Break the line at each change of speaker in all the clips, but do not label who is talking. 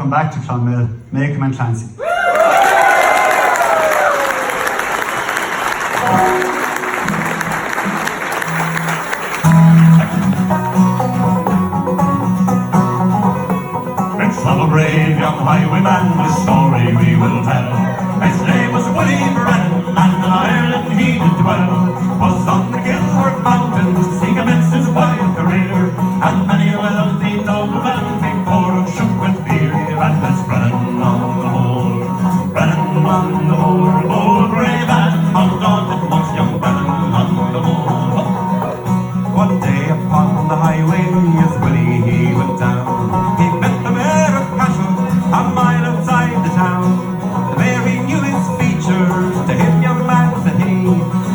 welcome back to Clonmel, Makem and Clancy.
It's of a brave young highwayman, this story we will tell. His name was Willie Brennan, and in Ireland he did dwell. Was on the Gilbert Mountains, he commenced his wild career, and many a wealthy nobleman came forward shook with fear. And it's Brennan on the moor, Brennan on the moor, bold, brave and undaunted was young Brennan on the moor. One day upon the highway, as Willie he went down, he met the mare of cattle a mile outside the town. The mare he knew his features, to him young man said he,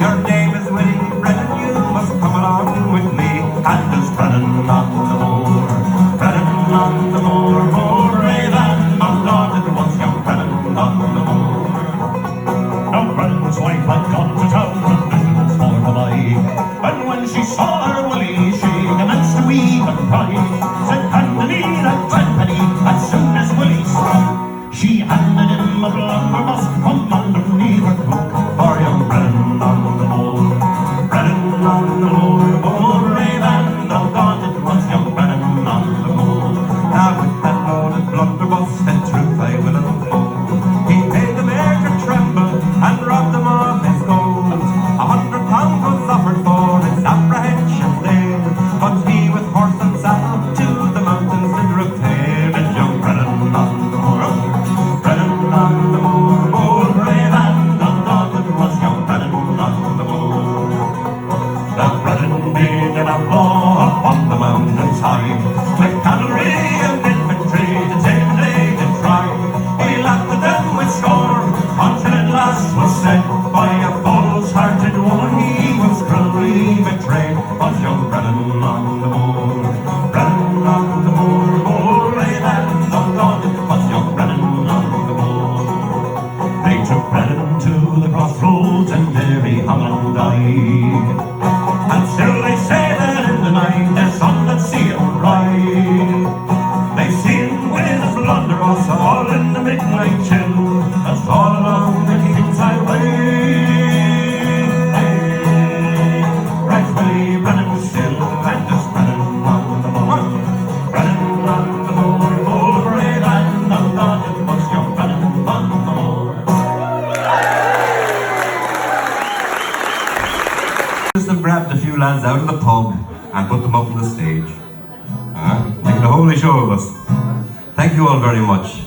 your name is Willie Brennan, you must come along with me. And there's Brennan on the moor, Brennan on the moor, more brave and undaunted was young Brennan on the moor. Now Brennan's wife had gone to town, and business for the eye, and when she saw her Willie, she commenced to weep and cry. Said, "Anthony, that Anthony," as soon as Willie spoke, she handed him a blunderbuss from underneath her cloak. For young Brennan on the moor, Brennan on the moor, more brave and undaunted was young Brennan on the moor. Now with that loaded blunderbuss, in truth I will unfold, he made the mare to tremble and robbed him of his gold. £100 was offered for his apprehension there, but he with horse and saddle to the mountains did repair. And young Brennan on the moor, Brennan on the moor, bold, brave and undaunted was young Brennan on the moor. Now Brennan made an outlaw upon the mountains high, with cavalry and infantry to take the day to try. He laughed at them with scorn until at last was said, by a false-hearted woman he was cruelly betrayed. Was young Brennan on the moor, Brennan on the moor, bold, brave and undaunted was young Brennan on the moor. They took Brennan to the crossroads and there he hung and died. And still they say that in the night there's some that see him ride. They see him with his blunderbuss all in the midnight chill, that's all along the King's Highway. Right Willie Brennan still, and just Brennan on the moor, Brennan on the moor, bold, brave and undaunted was young Brennan on the moor.
Just have grabbed a few lads out of the pub and put them up on the stage. Making a holy show of us. Thank you all very much.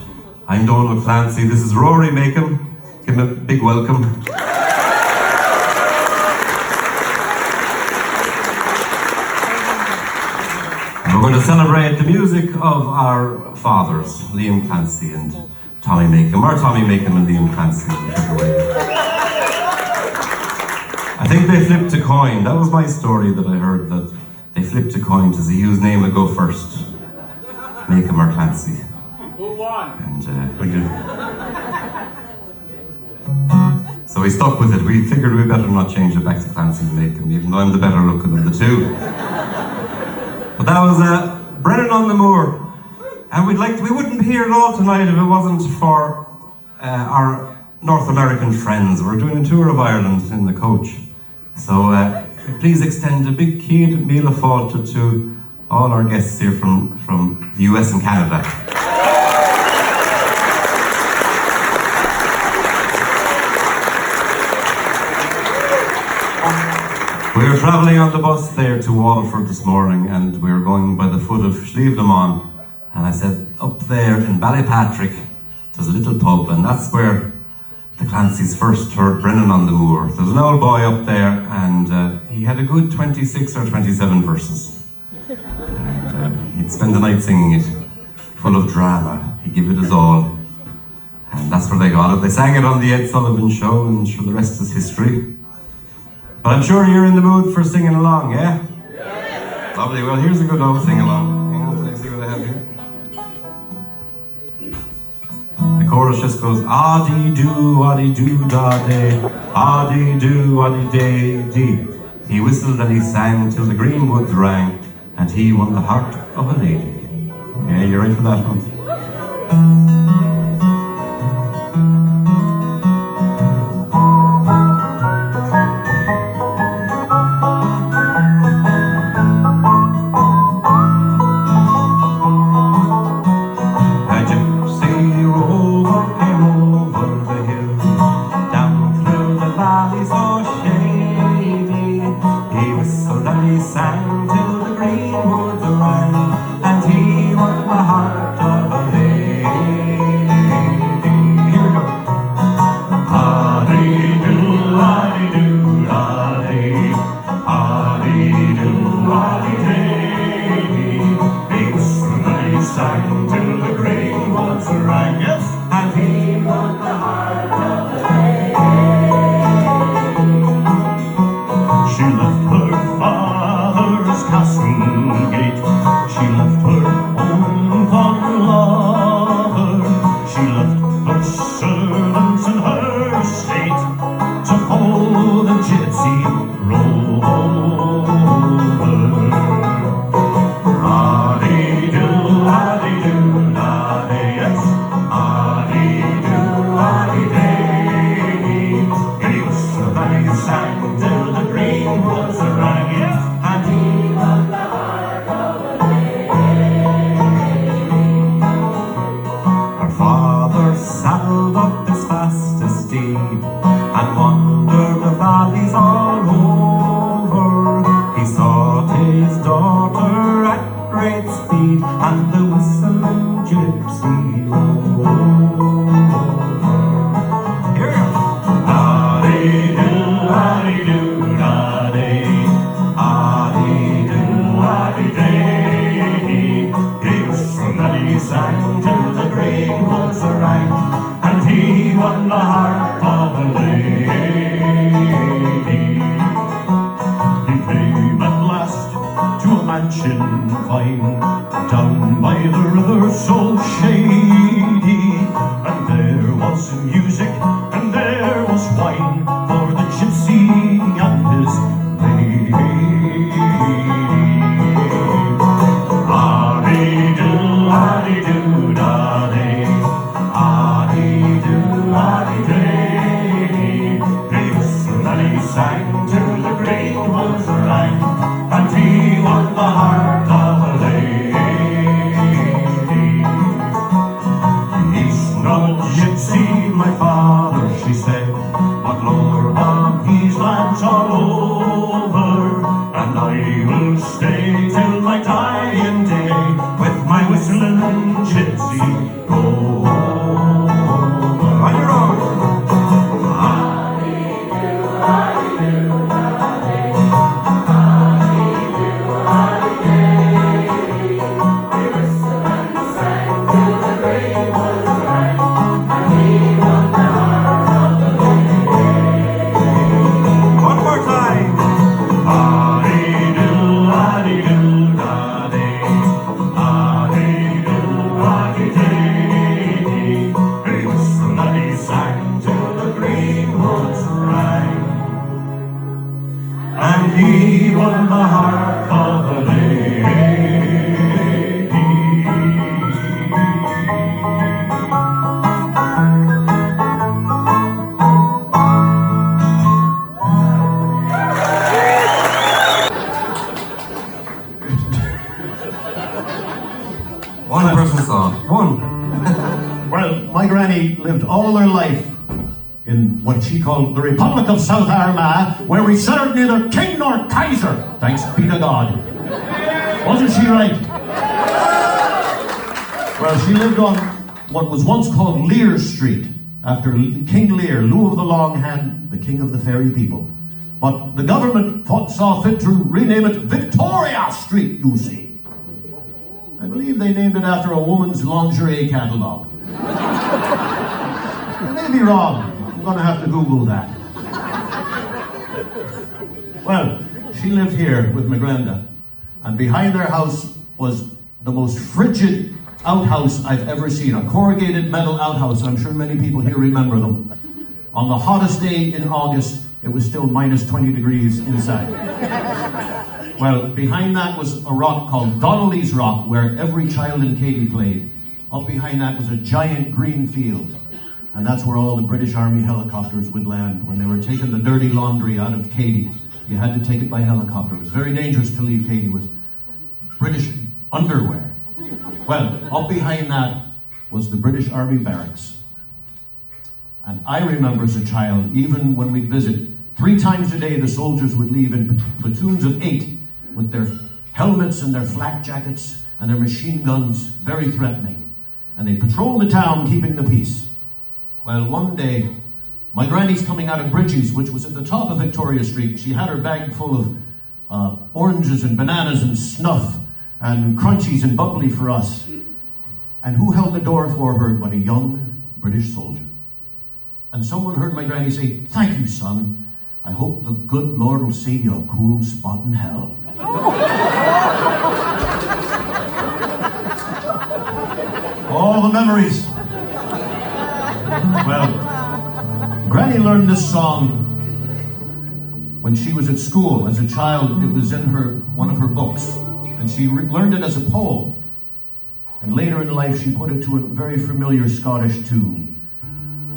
I'm Donal Clancy. This is Rory Makem. Give him a big welcome. And we're going to celebrate the music of our fathers, Liam Clancy and Tommy Makem, or Tommy Makem and Liam Clancy, whichever way. I think they flipped a coin. That was my story that I heard, that they flipped a coin to see whose name would go first, Makem or Clancy.
Who won?
And we did. So we stuck with it. We figured we better not change it back to Clancy and Makem, even though I'm the better looking of the two. But that was Brennan on the moor. And we wouldn't be here at all tonight if it wasn't for our North American friends. We're doing a tour of Ireland in the coach. So please extend a big Céad Míle Fáilte to all our guests here from the US and Canada. We were travelling on the bus there to Waterford this morning, and we were going by the foot of Slieve Lamon, and I said, up there in Ballypatrick there's a little pub, and that's where the Clancy's first heard Brennan on the moor. There's an old boy up there, and he had a good 26 or 27 verses. And he'd spend the night singing it, full of drama. He'd give it his all. And that's where they got it. They sang it on the Ed Sullivan Show, and sure, the rest is history. But I'm sure you're in the mood for singing along, yeah? Yeah. Lovely. Well, here's a good old sing-along. Hang on, let's see what I have here. The chorus just goes, ah-dee-doo, ah-dee-doo, da-day, ah-dee-doo, ah-dee-day-dee. He whistled and he sang till the green woods rang, and he won the heart of a lady. Yeah, you're right for that one.
She called the Republic of South Armagh, where we served neither king nor kaiser, thanks be to God. Wasn't she right? Well, she lived on what was once called Lear Street, after King Lear, Lou of the Long Hand, the king of the fairy people. But the government saw fit to rename it Victoria Street, you see. I believe they named it after a woman's lingerie catalogue. I may be wrong. I'm going to have to Google that. Well, she lived here with Magrenda, and behind their house was the most frigid outhouse I've ever seen, a corrugated metal outhouse. I'm sure many people here remember them. On the hottest day in August, it was still minus 20 degrees inside. Well, behind that was a rock called Donnelly's Rock, where every child in Katy played. up behind that was a giant green field. And that's where all the British Army helicopters would land when they were taking the dirty laundry out of Katy. You had to take it by helicopter. It was very dangerous to leave Katy with British underwear. Well, up behind that was the British Army barracks. And I remember as a child, even when we'd visit, 3 times a day the soldiers would leave in platoons of 8 with their helmets and their flak jackets and their machine guns, very threatening. And they patrolled the town, keeping the peace. Well, one day, my granny's coming out of Bridges, which was at the top of Victoria Street. She had her bag full of oranges and bananas and snuff and crunchies and bubbly for us. And who held the door for her but a young British soldier? And someone heard my granny say, "Thank you, son. I hope the good Lord will save you a cool spot in hell." All the memories. Well, Granny learned this song when she was at school. As a child, it was in one of her books. And she learned it as a poem. And later in life, she put it to a very familiar Scottish tune.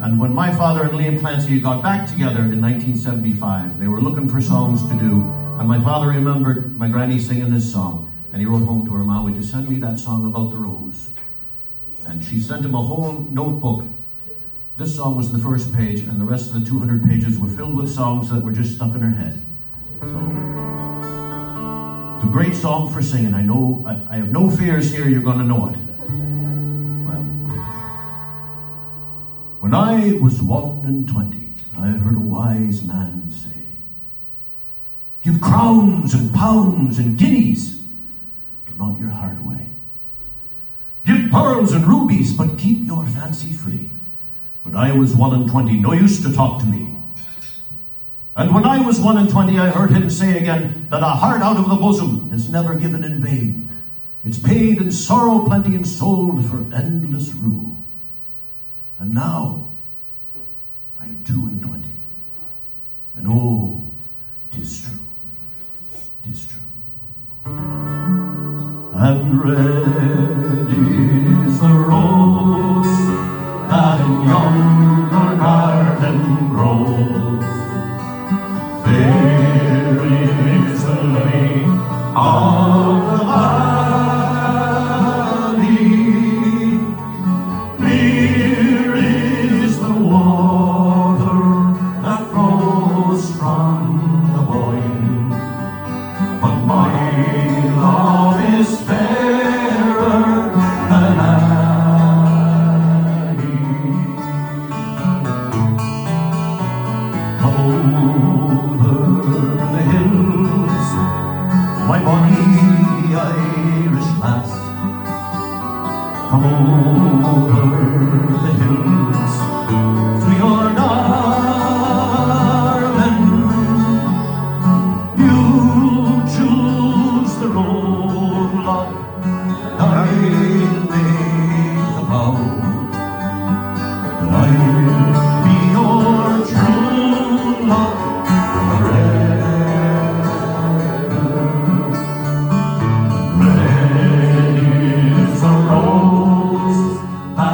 And when my father and Liam Clancy got back together in 1975, they were looking for songs to do. And my father remembered my granny singing this song. And he wrote home to her, "Ma, would you send me that song about the rose?" And she sent him a whole notebook. This song was the first page, and the rest of the 200 pages were filled with songs that were just stuck in her head. So, it's a great song for singing. I know, I have no fears here, you're gonna know it. Well, when I was 1 and 20, I heard a wise man say, "Give crowns and pounds and guineas, but not your heart away. Give pearls and rubies, but keep your fancy free." But I was 1 and 20, no use to talk to me. And when I was 1 and 20, I heard him say again that a heart out of the bosom is never given in vain. It's paid in sorrow plenty and sold for endless rue. And now I am 2 and 20. And oh, 'tis true, 'tis true. And red is the rose that in yonder garden grows. Fair is the lily of the valley. Clear is the water that flows from the Boyne. But my love is fairer than any. Over the hills, my bonny Irish lass. Come over the hills to your darling. You choose the road, love, I'll make the vow that I'll be your true love forever. Red is the rose that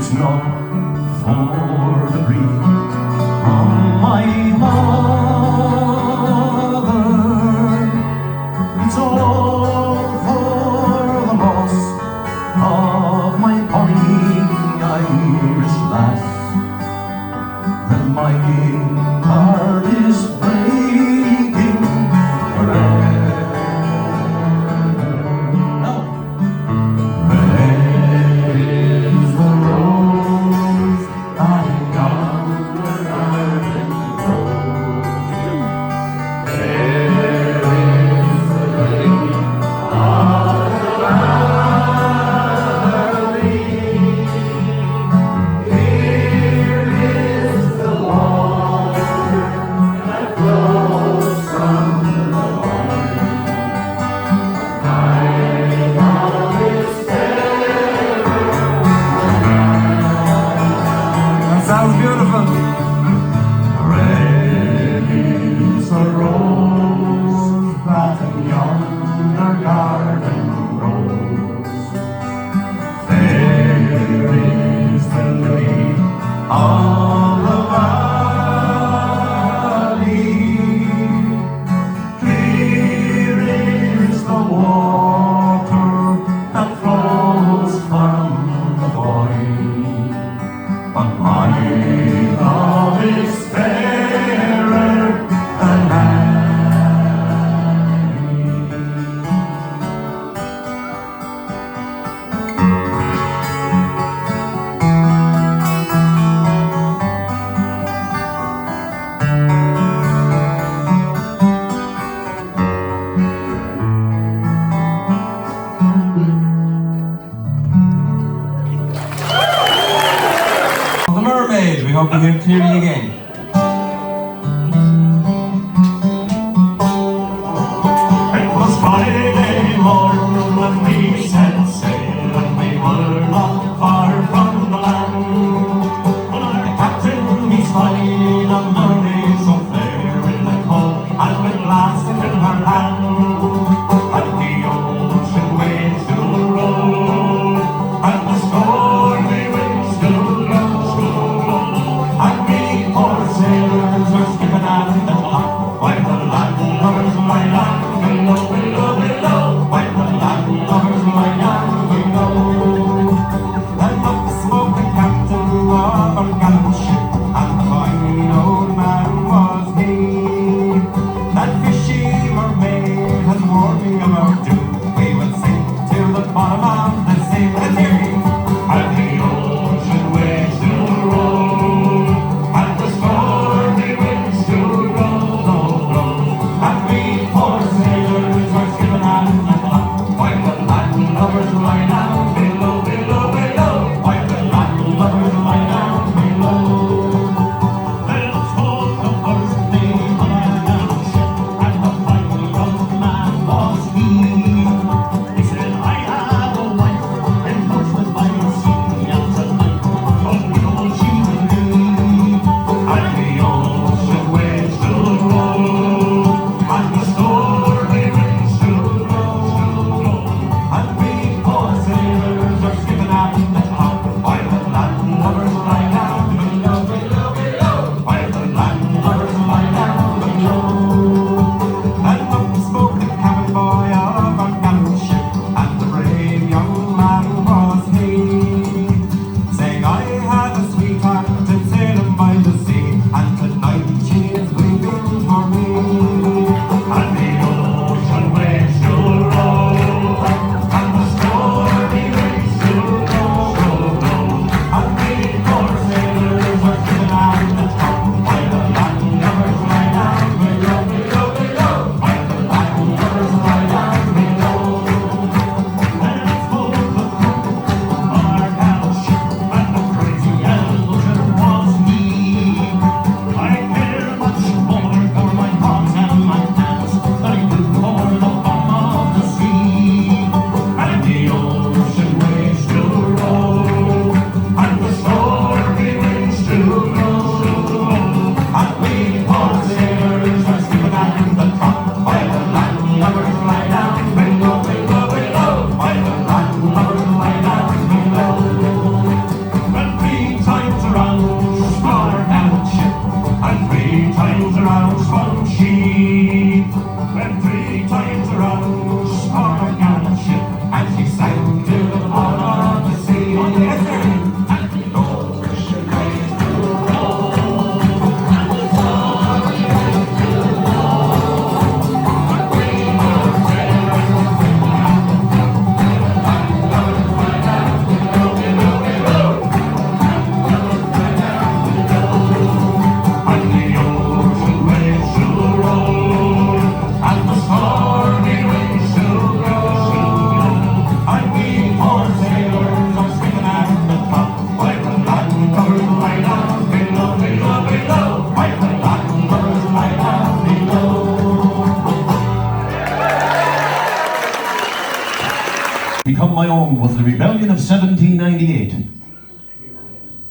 It's not for the grief from my mother. It's all for the loss of my bonny Irish lass. That my heart is breaking forever. Red is the rose that yonder garden grows. There is the lily of the valley. Here is the water that flows from the vine. My love is
That sounds beautiful.
red is the rose that in yonder garden grows. There is the lily of the valley. Clear is the water that flows from the vine. But my love is fairer than
The Mermaid, we hope you hear clearly again.
It was Friday morn when we set sail, and we were not far from the land. When our captain he spied a mermaid so fair in the cove, and with glass in her hand, and the ocean waves still roll, and the stormy winds still blow, and we poor sailors were skipping at the clock, while the land lovers lie down below, below, below, while the land lovers lie down below. Then up the smoking captain of our gallant ship, and the fine old man was he. That fishy mermaid has warned me of our doom. We will sink to the bottom of the sea, and the ocean waves still roll, and the stormy winds still blow, and we poor sailors are skipping at the clock, while the land lovers lie down below, below, below, while the land lovers lie down below. Then told the first name of our gallant ship, and the fine young man was he. He said, I have a wife in Portsmouth by the sea, and tonight a widow she will be. And the ocean waves still roll, and the stormy winds still blow, and we poor sailors
rebellion of 1798.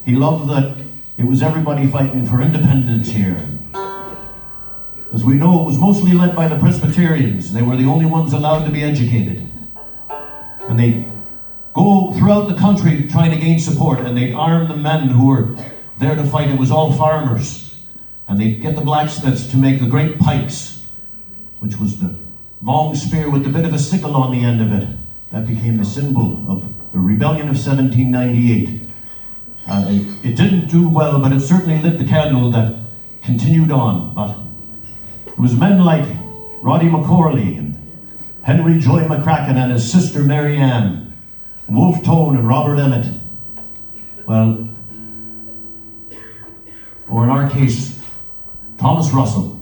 He loved that it was everybody fighting for independence here. As we know, it was mostly led by the Presbyterians. They were the only ones allowed to be educated. And they'd go throughout the country trying to gain support, and they'd arm the men who were there to fight. It was all farmers. And they'd get the blacksmiths to make the great pikes, which was the long spear with a bit of a sickle on the end of it. That became the symbol of the rebellion of 1798. It didn't do well, but it certainly lit the candle that continued on. But it was men like Roddy McCorley and Henry Joy McCracken and his sister Mary Ann, Wolfe Tone and Robert Emmett. Well, or in our case, Thomas Russell.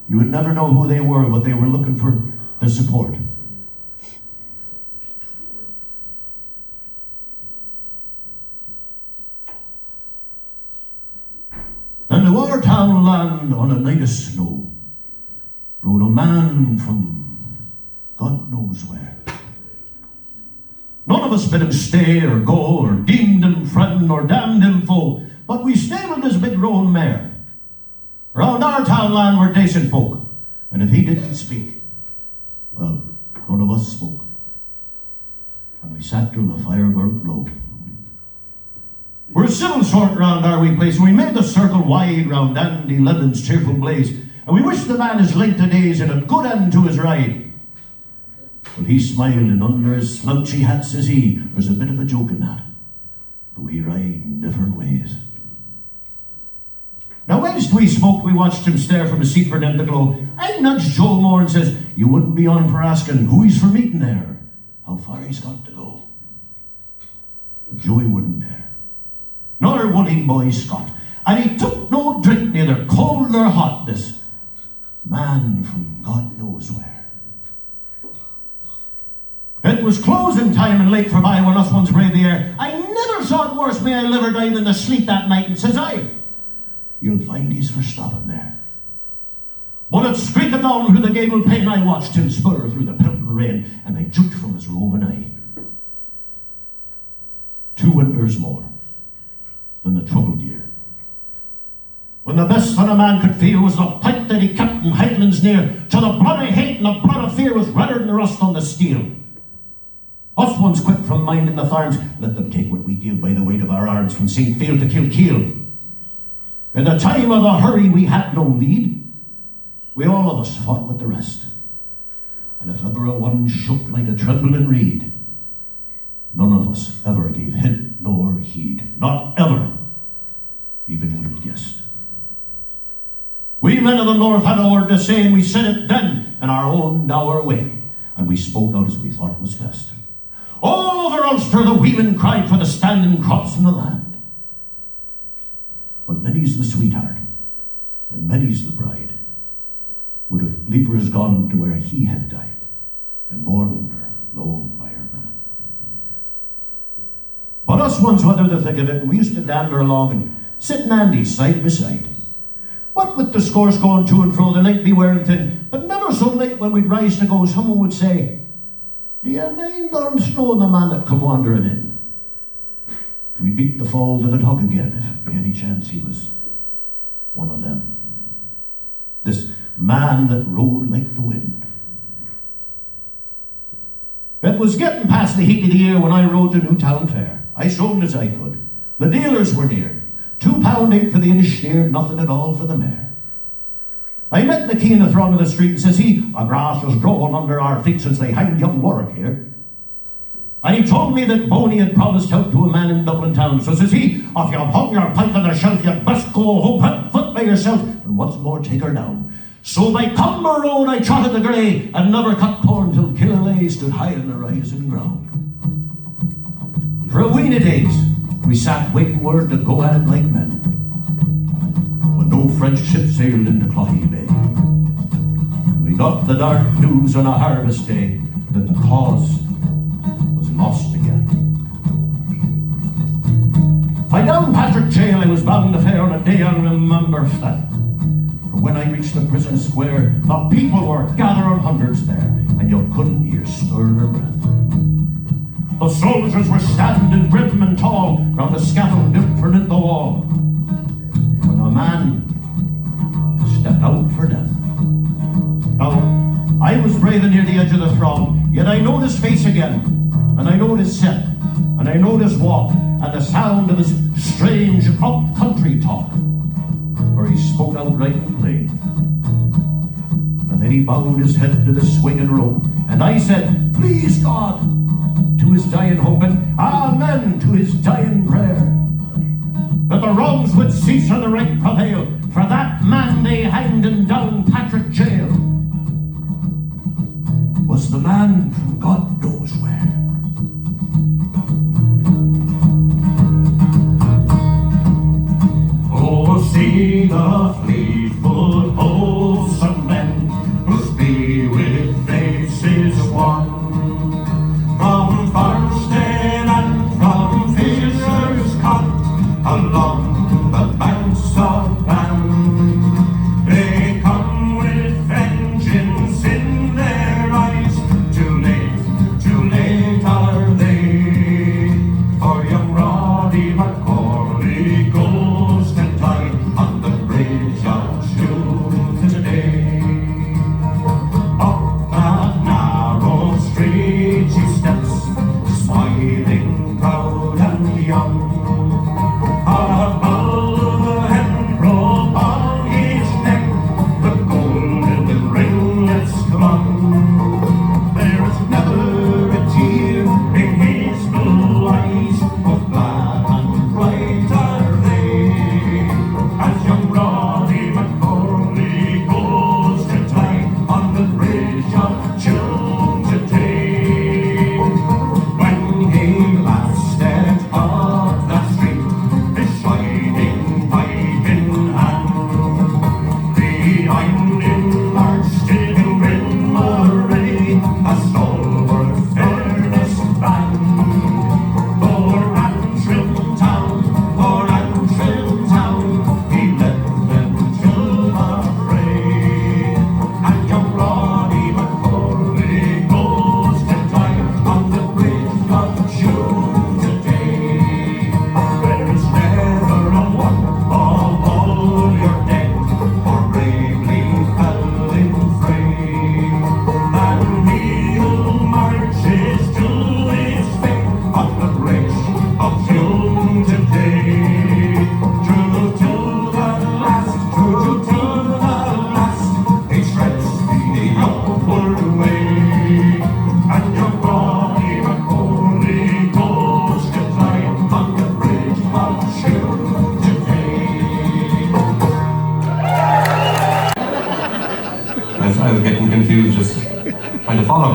You would never know who they were, but they were looking for the support. And to our townland on a night of snow rode a man from God knows where. None of us bid him stay or go, or deemed him friend or damned him foe, but we stabled his big roan mare. Round our townland were decent folk, and if he didn't speak, well, none of us spoke. And we sat till the fire burnt low. We're a civil sort round our wee place, and we made the circle wide round Andy Levin's cheerful blaze, and we wished the man his length of days and a good end to his ride. Well, he smiled, and under his slouchy hat says he, there's a bit of a joke in that, for we ride in different ways. Now, whilst we smoked, we watched him stare from his seat for them to glow. I nudged Joe Moore and says, you wouldn't be on for asking who he's for meeting there, how far he's got to go. But Joey wouldn't dare. Nor would he, boy Scott. And he took no drink, neither cold nor hot, this man from God knows where. It was closing time and late for by when us ones braved the air. I never saw it worse, may I live or die, than the sleet that night, and says I, you'll find he's for stopping there. Bullets streaking down through the gable pane, I watched him spur through the pelting rain, and I juked from his roving eye. 2 winters more than the troubled year, when the best that a man could feel was the pipe that he kept in Highlands near, to the blood of hate and the blood of fear was redder than the rust on the steel. Us ones quick from minding the farms, let them take what we deal by the weight of our arms from St. Field to Kilkeel. In the time of the hurry we had no lead, we all of us fought with the rest. And if ever a one shook like a trembling reed, none of us ever gave hint nor heed, not ever, even we'd guessed. We men of the North had a word to say, and we said it then in our own dour way, and we spoke out as we thought was best. All over Ulster the women cried for the standing crops in the land. But many's the sweetheart, and many's the bride, would have liefer has gone to where he had died, and mourned her lone by her man. But us ones weathered the thick of it, and we used to dander along and sit in Andy's side by side. What with the scores going to and fro, the night be wearing thin, but never so late when we'd rise to go, someone would say, do you mind on snow the man that come wandering in? We beat the fall to the talk again, if by any chance he was one of them. This man that rode like the wind. It was getting past the heat of the year when I rode to Newtown Fair. I showed as I could. The dealers were near. £2.8 for the Inish steer, nothing at all for the mare. I met McKee in the throng of the street and says he, a grass was growing under our feet since they hanged young Warwick here. And he told me that Boney had promised help to a man in Dublin town. So says he, if you've hung your pipe on the shelf, you'd best go home on foot by yourself, and what's more, take her down. So by Cumber Road I trotted the grey, and never cut corn till Killalay stood high in the rising ground. For a weeny days, we sat waiting word to go at it like men, when no French ship sailed into Cloughy Bay. We got the dark news on a harvest day that the cause was lost again. By Downpatrick jail I was bound to fare on a day I'll remember flat. For when I reached the prison square, the people were gathering hundreds there, and you couldn't hear stir or breath. The soldiers were standing grim and tall round a scaffold built for the wall, when a man stepped out for death. Now, I was brave near the edge of the throng, yet I know his face again, and I know his set, and I know his walk, and the sound of his strange up-country talk, for he spoke out right and plain. And then he bowed his head to the swinging rope, and I said, please God, to his dying hope, and amen to his dying prayer, that the wrongs would cease and the right prevail. For that man they hanged in Downpatrick jail was the man from God knows where. Oh, see the fleetfoot hosts of men whose with faces wan, from Farmstead and from Fisher's Cot, along the banks of Bann. They come with vengeance in their eyes. Too late are they. For young Roddy McCorley goes to die on the bridge of Shoe today. Up that narrow street she steps, smiling, proud and young. A bull-head rope on his neck, the golden ringlets clung. There is never a tear in his blue eyes, but glad and bright are they, as young Roddy McCorley goes to die on the bridge of June today. When he last stepped up that street, his shining pipe in hand, behind him marched in grim array a stalwart fairness band. For Antrim town, he led them to the fray. And young Roddy McCorley goes to die on the bridge of June today. There is never a one of all your dead, or bravely fell in fray, than he who marches to his fate on the bridge of June today. True to the last, he shreds the upward way. And young Roddy McCorley goes to die on the bridge of June today.
As I was getting confused, just trying to follow.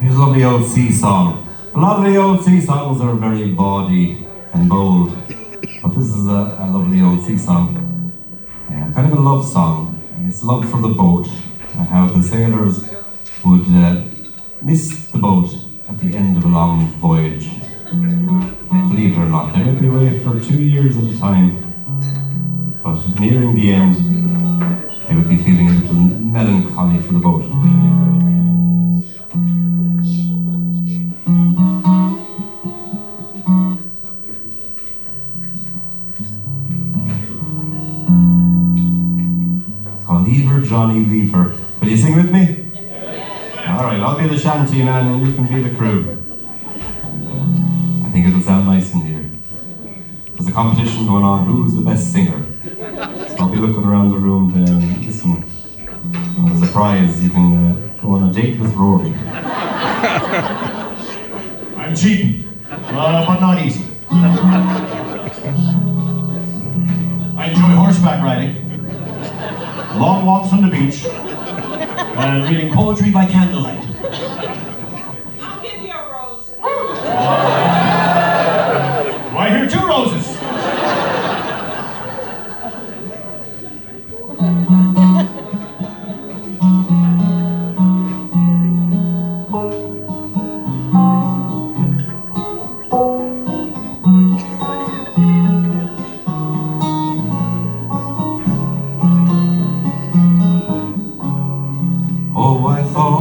Here's a lovely old sea song. A lot of the old sea songs are very bawdy and bold, but this is a lovely old sea song. Kind of a love song. It's love for the boat, and how the sailors would miss the boat at the end of a long voyage. Believe it or not, they might be away for 2 years at a time, but nearing the end, they would be feeling a little melancholy for the boat. It's called Lever, Johnny Lever. Will you sing with me? Yes. All right, I'll be the shanty man and you can be the crew. I think it'll sound nice in here. There's a competition going on, who's the best singer? So I'll be looking around the room there and listen. And as a prize, you can go on a date with Rory.
I'm cheap, but not easy. I enjoy horseback riding, long walks on the beach, and reading poetry by candlelight.
I'll give you a rose.
Why, here 2 roses.
Oh, I thought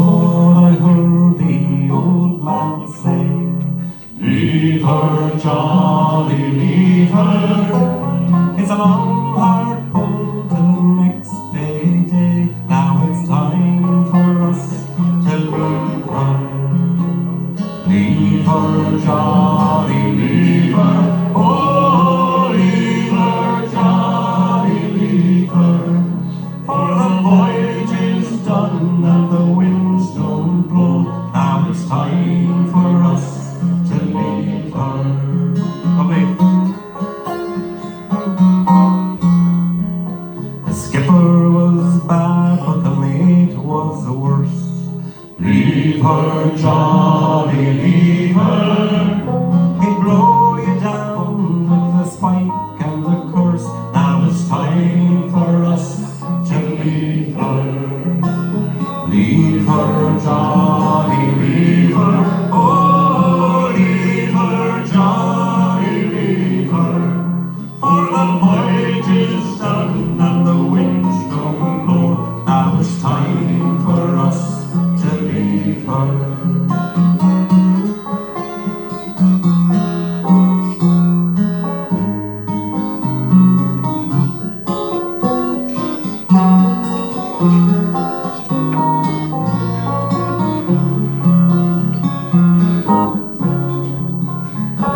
long hard pull to the next payday. Now it's time for us to leave her. Leave her, Johnny, leave her. Oh, leave her, Johnny, leave her. For the voyage is done and the winds don't blow. Now it's time for us to leave her. Lovely. The skipper was bad, but the mate was the worst. Leave her, Johnny, leave her. He'd blow you down with the spike and the curse. Now it's time for us to leave her. Leave her, Johnny, leave her. Oh, leave her, Johnny, leave her. For the voyage is done and the winds don't blow. Now it's time for us to leave her.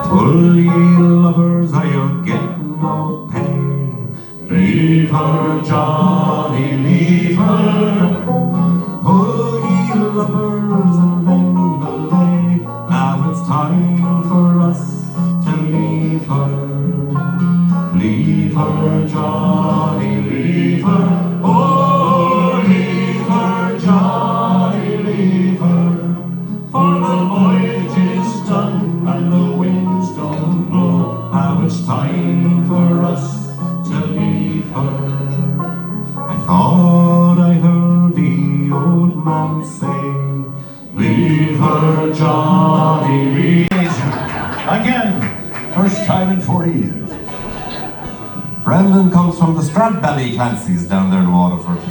Pull ye lovers, or you'll get no pay. Leave her, Johnny, leave her. Pull ye lovers and then belay. Now it's time for us to leave her. Leave her, Johnny, leave her. Oh, leave her, Johnny, leave her. For the voyage is done and the winds don't blow. Now it's time for us to leave her. I thought I heard the old man say, leave her, Johnny, leave her.
Again, first time in 40 years.
Brendan comes from the Stradbally Clancy's down there in Waterford.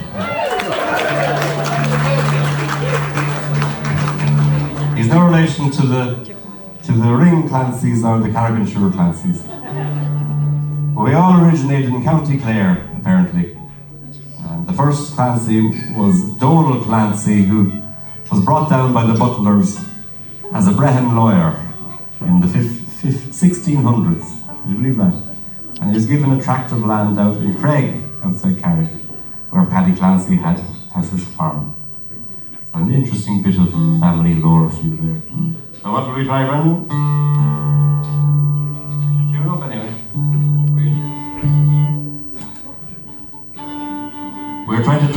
He's no relation to the Ring Clancy's or the Carrigan-Shure Clancy's. But we all originated in County Clare, apparently. The first Clancy was Donal Clancy, who was brought down by the Butlers as a Brehon lawyer in the 1600s. Would you believe that? And he was given a tract of land out in Craig, outside Carrick, where Paddy Clancy had his farm. So an interesting bit of family lore for you there. So what will we try, Brendan? Tune up anyway. We're trying to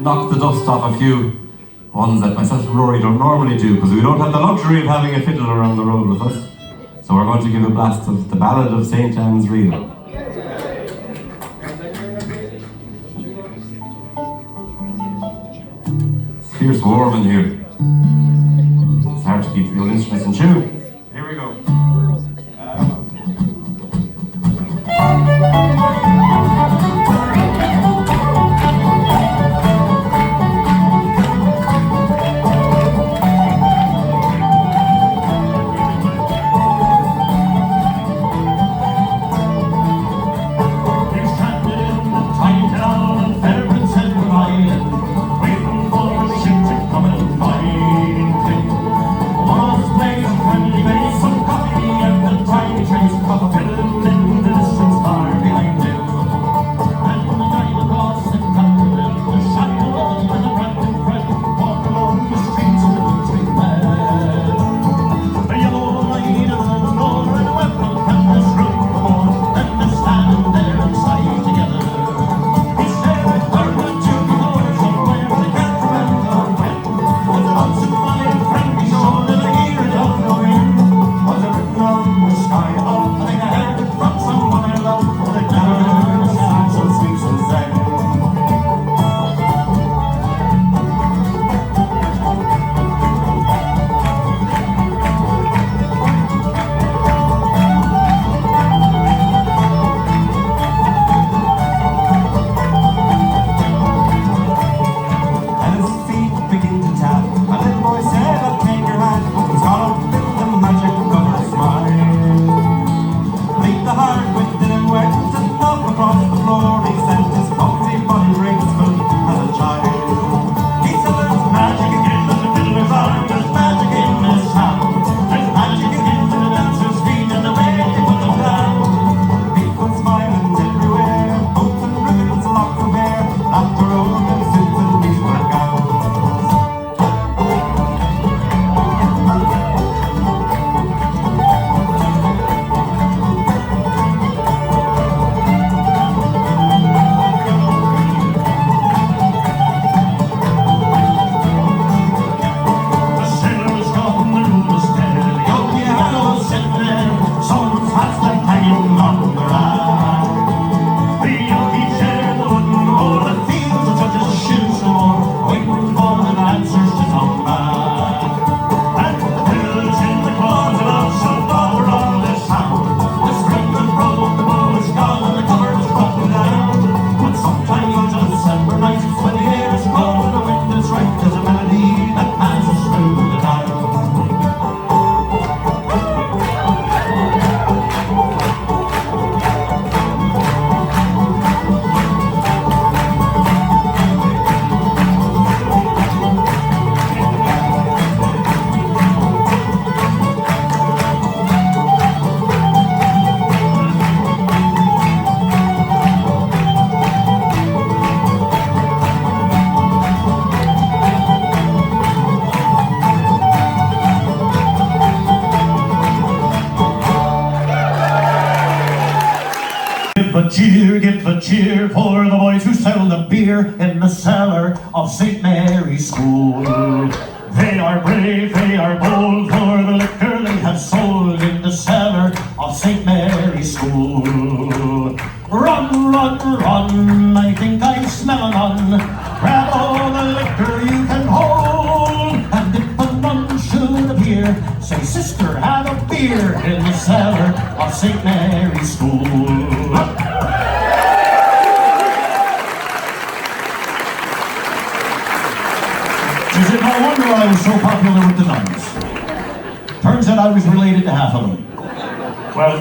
knock the dust off a few ones that myself and Rory don't normally do, because we don't have the luxury of having a fiddle around the road with us. So we're going to give a blast of the Ballad of St. Anne's Reel. It's fierce warm in here. It's hard to keep real instruments in tune. Here we go.
Friendly face, some coffee
cheer for the boys who sell the beer in the cellar of St. Mary's School. They are brave, they are bold, for the liquor they have sold in the cellar of St. Mary's School. Run, run, run, I think I smell a nun. Grab all the liquor you can hold, and if a nun should appear, say, sister, have a beer in the cellar of St. Mary's School. Is it no wonder I was so popular with the nuns? Turns out I was related to half of them. Well,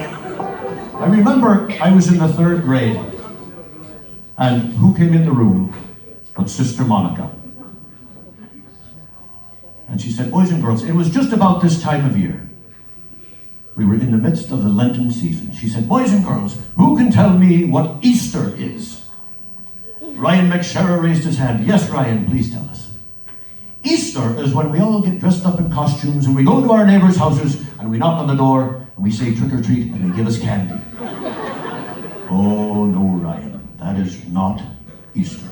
I remember I was in the 3rd grade, and who came in the room but Sister Monica? And she said, boys and girls, it was just about this time of year. We were in the midst of the Lenten season. She said, boys and girls, who can tell me what Easter is? Ryan McSherra raised his hand. Yes, Ryan, please tell us. Easter is when we all get dressed up in costumes and we go to our neighbors' houses and we knock on the door and we say trick or treat and they give us candy. Oh no, Ryan, that is not Easter.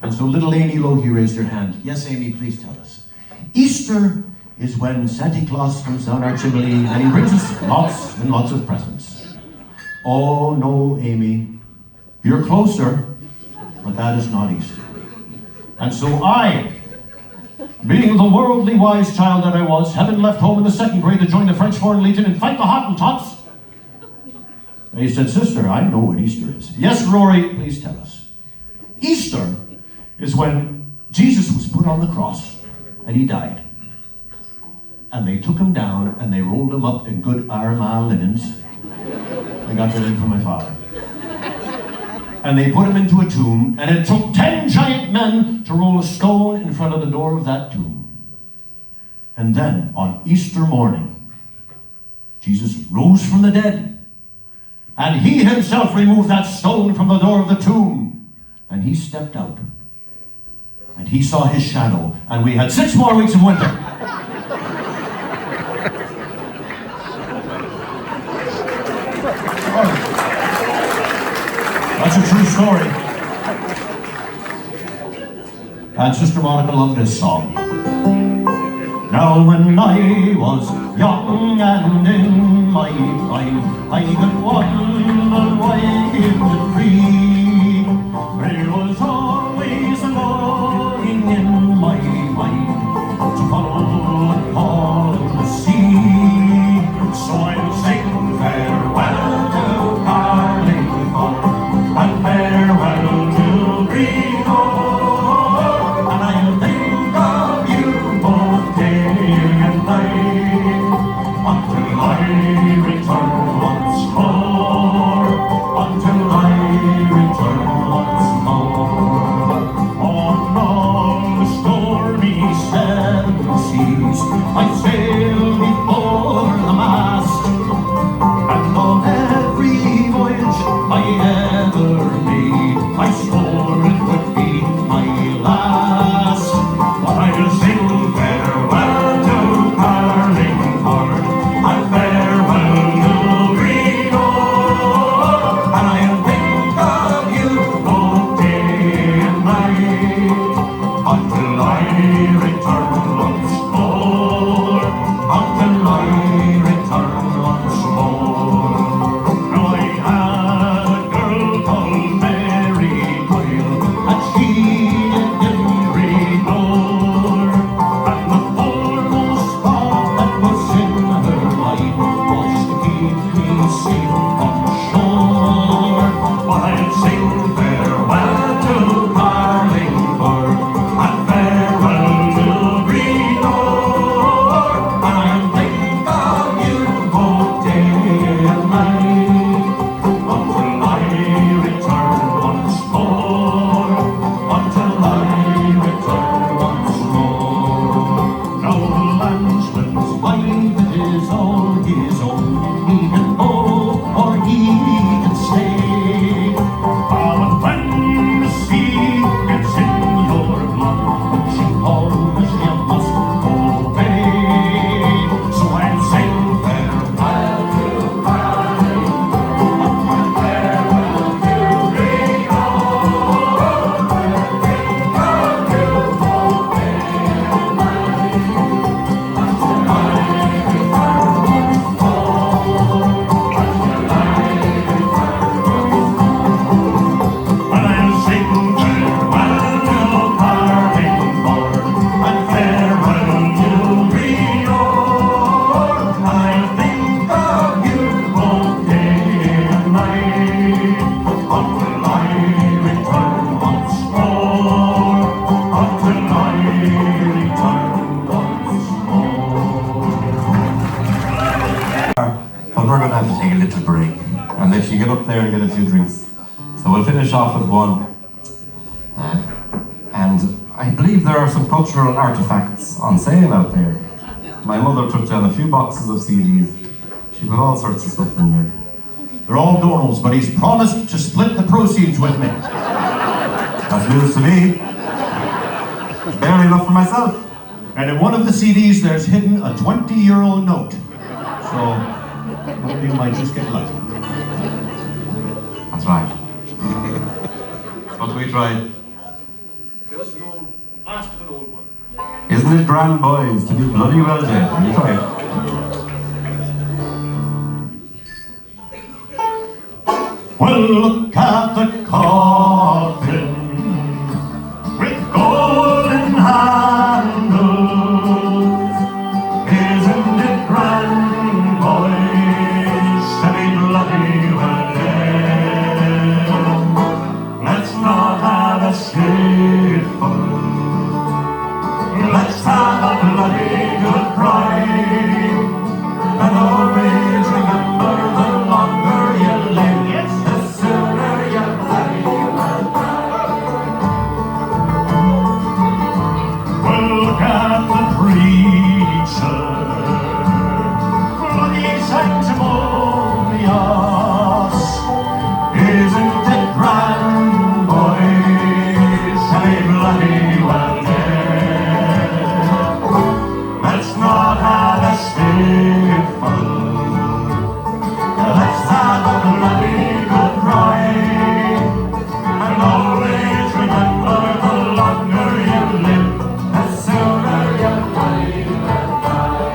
And so little Amy Logie raised her hand. Yes, Amy, please tell us. Easter is when Santa Claus comes down our chimney and he brings us lots and lots of presents. Oh no, Amy, you're closer, but that is not Easter. And so I, being the worldly wise child that I was, having left home in the 2nd grade to join the French Foreign Legion and fight the Hottentots, he said, sister, I know what Easter is. Yes, Rory, please tell us. Easter is when Jesus was put on the cross and he died. And they took him down and they rolled him up in good Armagh linens. I got that in from my father. And they put him into a tomb, and it took 10 giant men to roll a stone in front of the door of that tomb. And then, on Easter morning, Jesus rose from the dead, and he himself removed that stone from the door of the tomb, and he stepped out, and he saw his shadow, and we had 6 more weeks of winter. That's a true story. And Sister Monica loved this song. Now when I was young and in my prime, I could wander wide in the tree. There was always a longing in my mind to follow and call the sea. So I'll sing farewell to Carlingford and farewell to Greenhall, and I'll think of you both day and night until I return once more, until I return.
get up there and get a few drinks. So we'll finish off with one. And I believe there are some cultural artifacts on sale out there. My mother took down a few boxes of CDs. She put all sorts of stuff in there.
They're all Donal's, but he's promised to split the proceeds with me.
That's news to me. It's barely enough for myself.
And in one of the CDs, there's hidden a 20-euro note. So, maybe you might just get lucky.
That's right. What do we try?
Last of an old one.
Isn't it grand, boys, to be bloody well dead? You try it.
Well, look at the coffin with golden handles. Isn't it grand, boys, to be bloody well dead? Let's not have a skiffle. Let's have a bloody good cry, and always remember the longer you live, the sooner you bloody will die. Well, look at the preacher, bloody sanctimonious. Isn't it grand, boys, to be bloody well dead? Let's not have a skiffle. Let's have a bloody good cry, and always remember the longer you live, the sooner you bloody will die.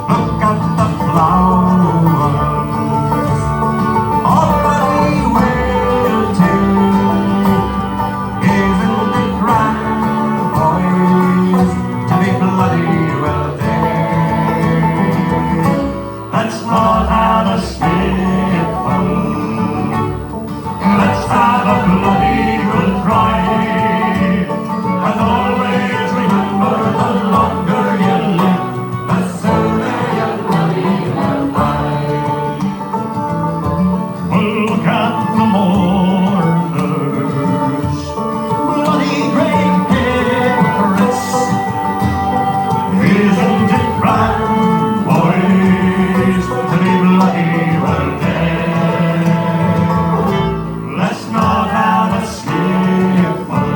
Look at the flowers, already wilting. Isn't it grand, boys, to be bloody well dead? Let's not have a skiffle. Let's have a bloody good cry, and always remember the longer you live, the sooner you bloody will die. Well, look at the mourners, bloody great hypocrites. Isn't it grand, boys, to be bloody well dead? Let's not have a skiffle.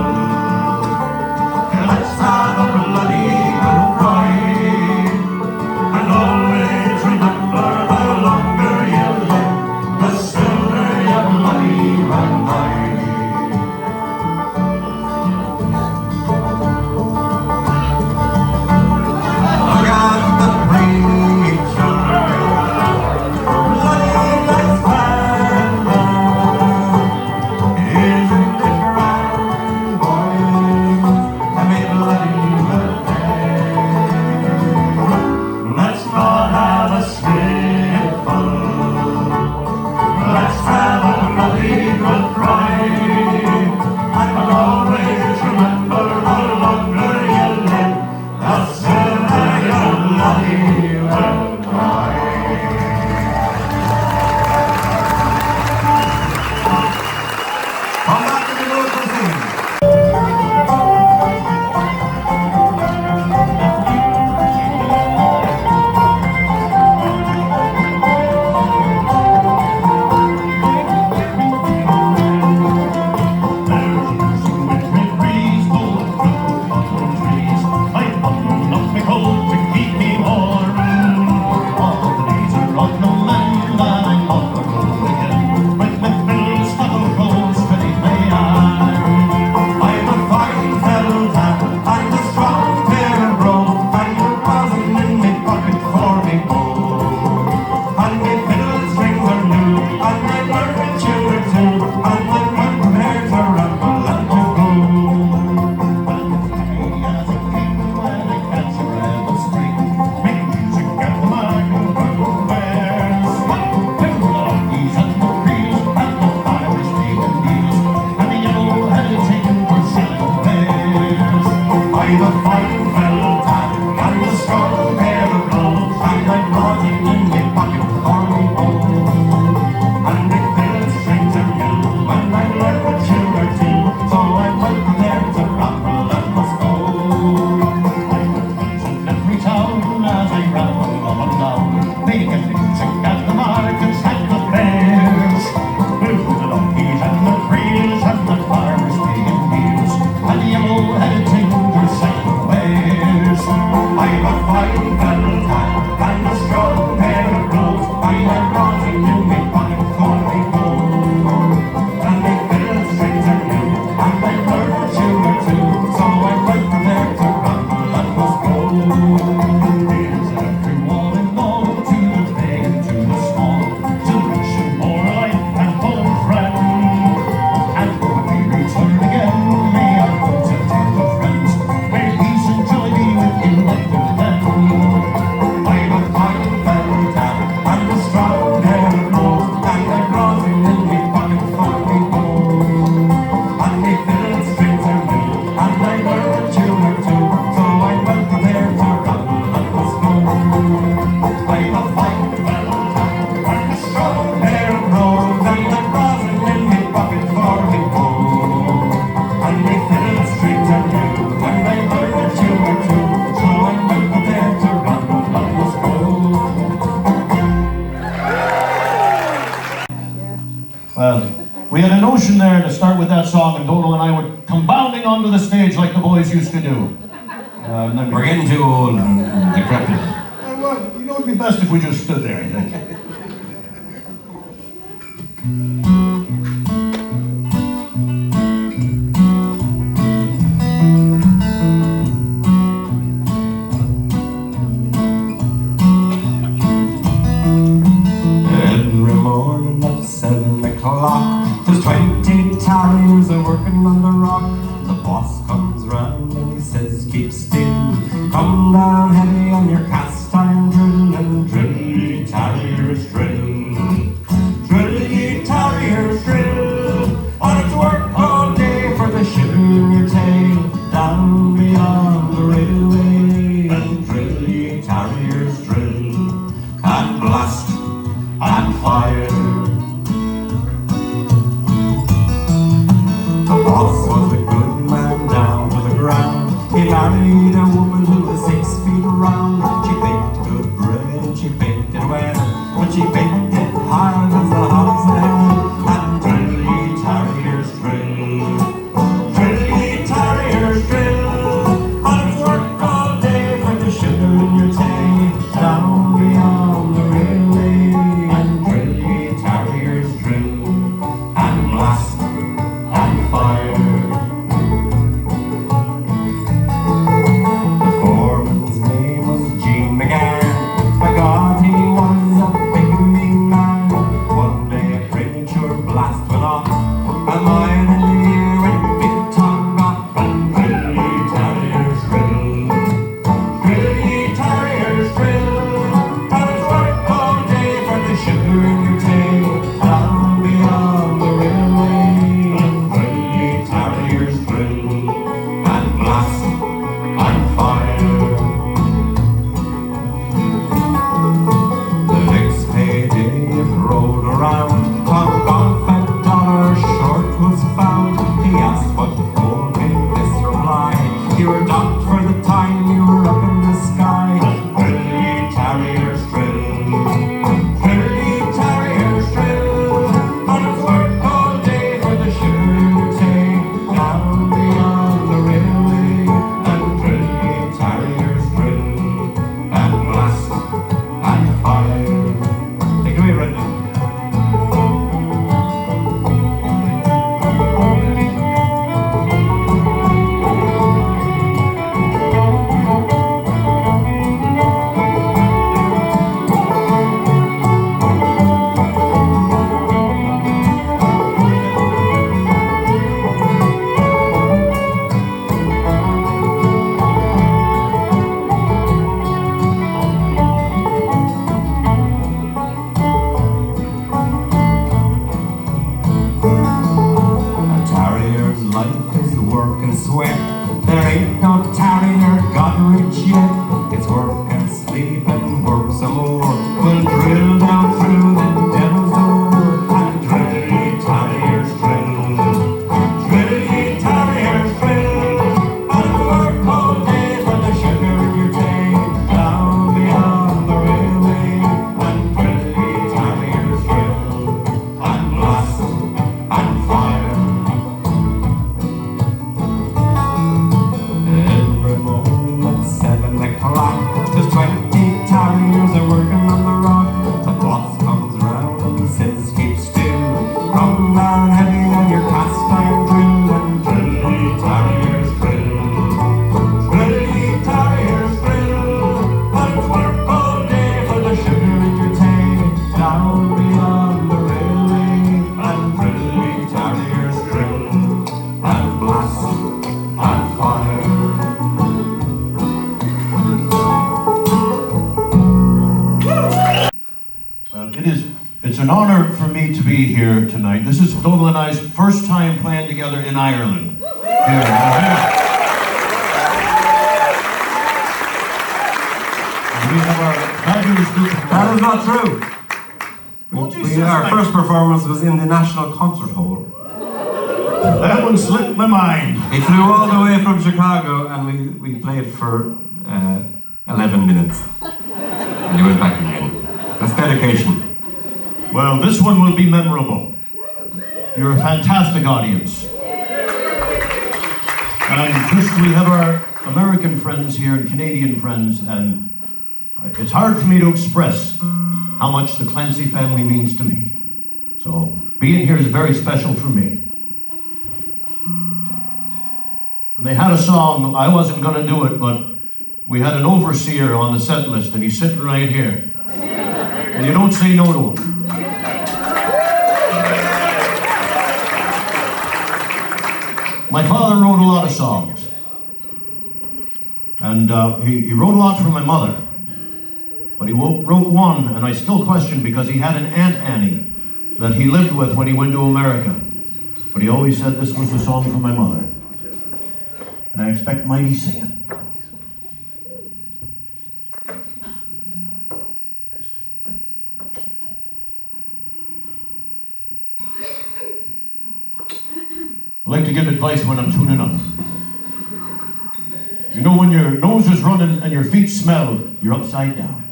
Let's have a bloody good cry, and always remember the longer you live, the sooner you bloody will die. Look at the preacher, bloody like thunder. Isn't it grand, boys, to be bloody well dead? Let's not have a skiffle. Let's have a bloody good cry, and always remember the longer you live, the sooner you bloody will die.
Come back to the road for singing.
There's some wintry breeze blowing through the trees. I button up my coat to keep me warm. All the days are on no man, and I'm on the road again, with my fiddle stuck on clothes beneath my arm.
I'm a fine fellow, I'm a strong pair of brogue, and you're buzzing in me pocket for me both. And me fiddle strings are new, and I learn a tune or two, and I'm prepared to ramble and to go.
I'm happy as a king when I catch a rebel spring, making music at the Makem fair. Swing, he's at the reels, and the Irish making deals, and the yellow-headed taken for selling wares.
I'm a fine fellow, I'm a strong pair of clothes, and I'm buzzing in me pocket for me both.
that song, and Donal and I would come bounding onto the stage like the boys used to do. And then
We're getting too old and decrepit.
Well, you know, it'd be best if we just stood there, I think.
Every morning at 7 o'clock, there's 20 tarriers a working on the rock. The boss comes round and he says, keep still. Come down heavy on your cast iron drill and drill, ye tarriers, drill. Drill, ye tarriers, drill. On its work all day for the sugar in your tail. Down beyond the railway and drill, ye tarriers, drill. And blast and fire. The boss was a good man down to the ground. He married a woman who was 6 feet round. She baked good bread and she baked it well. When she baked it hard as the hogs of hell. And drill, ye tarriers, drill. Drill, ye tarriers, drill. On its work all day for the sugar in your tail. Down beyond the railway. And drill, ye tarriers, drill. And blast and fire. The foreman's name was Jean McGann. By God, he was a big mean man. One day a premature blast went off. A mile in the air and big tongue got. And drill, ye tarriers, drill. Drill, ye tarriers, drill. On its work all day for the sugar in your tail. Down beyond the railway. And drill, ye tarriers, drill. And blast and fire. The next payday it rolled around. Tom Golf and dollar short was found. He asked what for, made this reply. You were docked for the time you were up in the sky. Drill, ye tarriers, drill. Drill, ye tarriers, drill. On its work all day for the sugar in your tail. Down beyond the railway. And drill, ye tarriers, drill. And blast and fire. Take it away, Brendan. A tarrier's life is work and sweat. There ain't no tarrier got rich yet. It's work and sleep and work some more. We'll drill down through the devil's door and drill, ye tarriers, drill. Drill, ye tarriers, drill. On its work all day for the sugar in your tail. Down beyond the railway and drill, ye tarriers, drill. And blast and fire. Every morning at 7 o'clock, there's 20 tarriers are working on the rock. The boss comes round and says, keep still. Come down heavy on your cast iron drill and drill, ye tarriers, drill. Drill, ye tarriers, drill. On its work all day for the sugar in your tail. Down beyond the railway and drill, ye tarriers, drill. And blast and fire.
Well, it's an honor for me to be here tonight. This is Donal and I's first time playing together in Ireland. Here. And we have our fabulous group of
That is not true.
What you
Our
suspect?
first performance was in the National Concert Hall.
That one slipped my mind.
He flew all the way from Chicago and we played for 11 minutes. And he went back again. That's dedication.
Well, this one will be memorable. You're a fantastic audience. And Chris, we have our American friends here and Canadian friends, and it's hard for me to express how much the Clancy family means to me. So being here is very special for me. And they had a song, I wasn't going to do it, but we had an overseer on the set list, and he's sitting right here. And you don't say no to him. My father wrote a lot of songs. And he wrote a lot for my mother. But he wrote one, and I still question because he had an Aunt Annie that he lived with when he went to America. But he always said this was the song for my mother. And I expect Mighty sing it. I like to give advice when I'm tuning up. You know when your nose is running and your feet smell, you're upside down.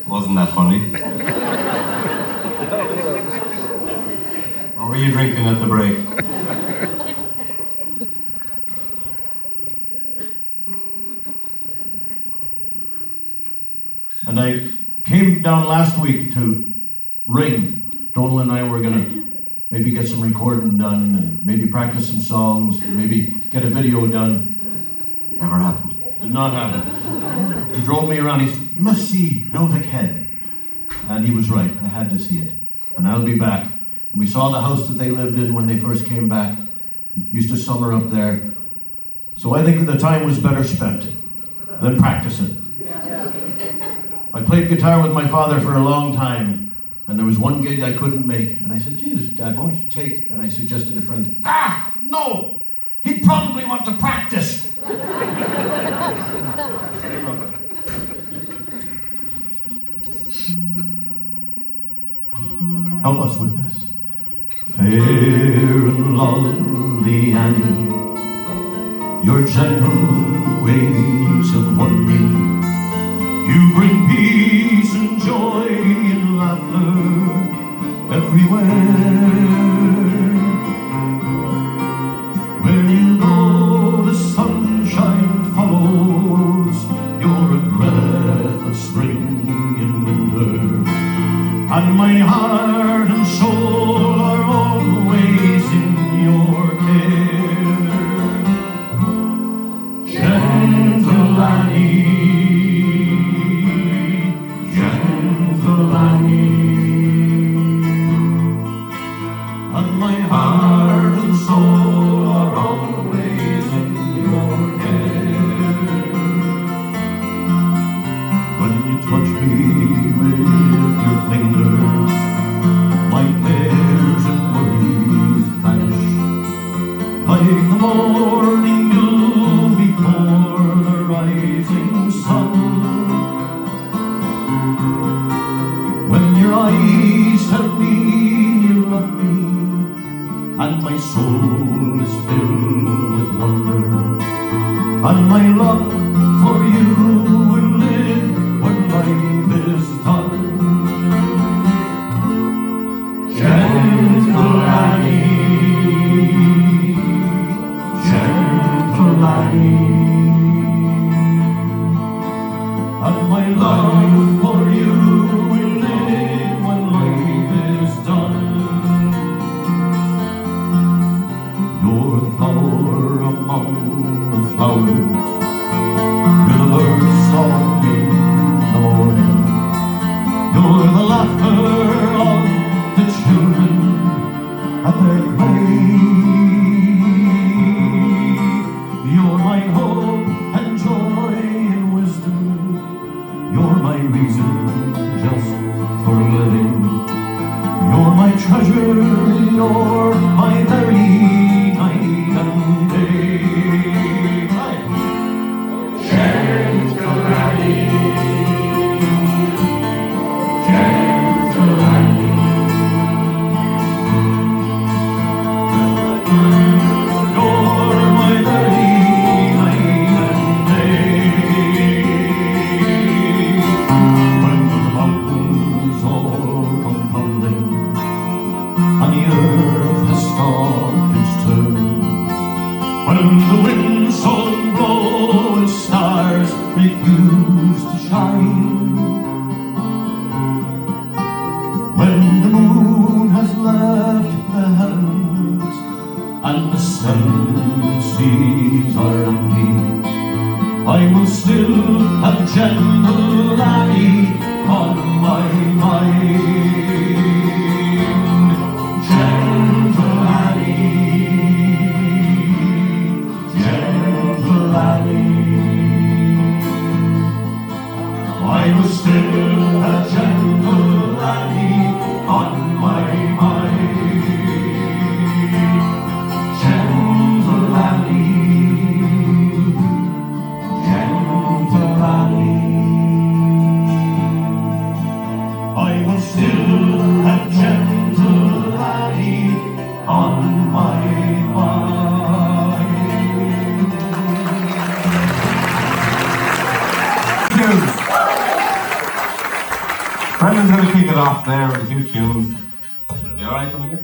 Wasn't that funny? What were you drinking at the break?
And I came down last week to ring. Donal and I were gonna maybe get some recording done and maybe practice some songs, and maybe get a video done.
Never happened.
Did not happen. He drove me around. He said, "You must see Novick Head." And he was right. I had to see it. And I'll be back. And we saw the house that they lived in when they first came back. Used to summer up there. So I think the time was better spent than practicing. I played guitar with my father for a long time. And there was one gig I couldn't make. And I said, "Jesus, Dad, why don't you take?" And I suggested a friend. "Ah, no! He'd probably want to practice." Help us with this. Fair and lovely Annie, your gentle ways have won me. You bring peace and joy and laughter everywhere. Where you go, the sunshine follows. You're a breath of spring and winter. And my heart and soul are always in your care. Gentle Annie, gentle Annie. And my heart and soul are always in your care. When you touch me with your fingers, my cares and worries vanish. Like the morning dew before the rising sun. When your eyes tell me you love me, and my soul is filled with wonder, and my love for you will live when life is done. Gentle Annie, gentle Annie, and my love for you will live when life is done. You're a flower among the flowers, you're the bird song in the morning, you're the laughter of the children at their play. You're my hope and joy and wisdom. You're my reason just for living. You're my treasure. You're my very night and day. Gentle Annie, gentle Annie. When the moon has left the heavens and the seven seas are empty, I will still have gentle Annie on my mind. Gentle Annie, gentle Annie, I will still have gentle Annie on my mind. Gentle Annie, gentle Annie, I will still have gentle Annie on my mind.
Tunes. Brendan's going to kick it off there with a few tunes. You alright, come here?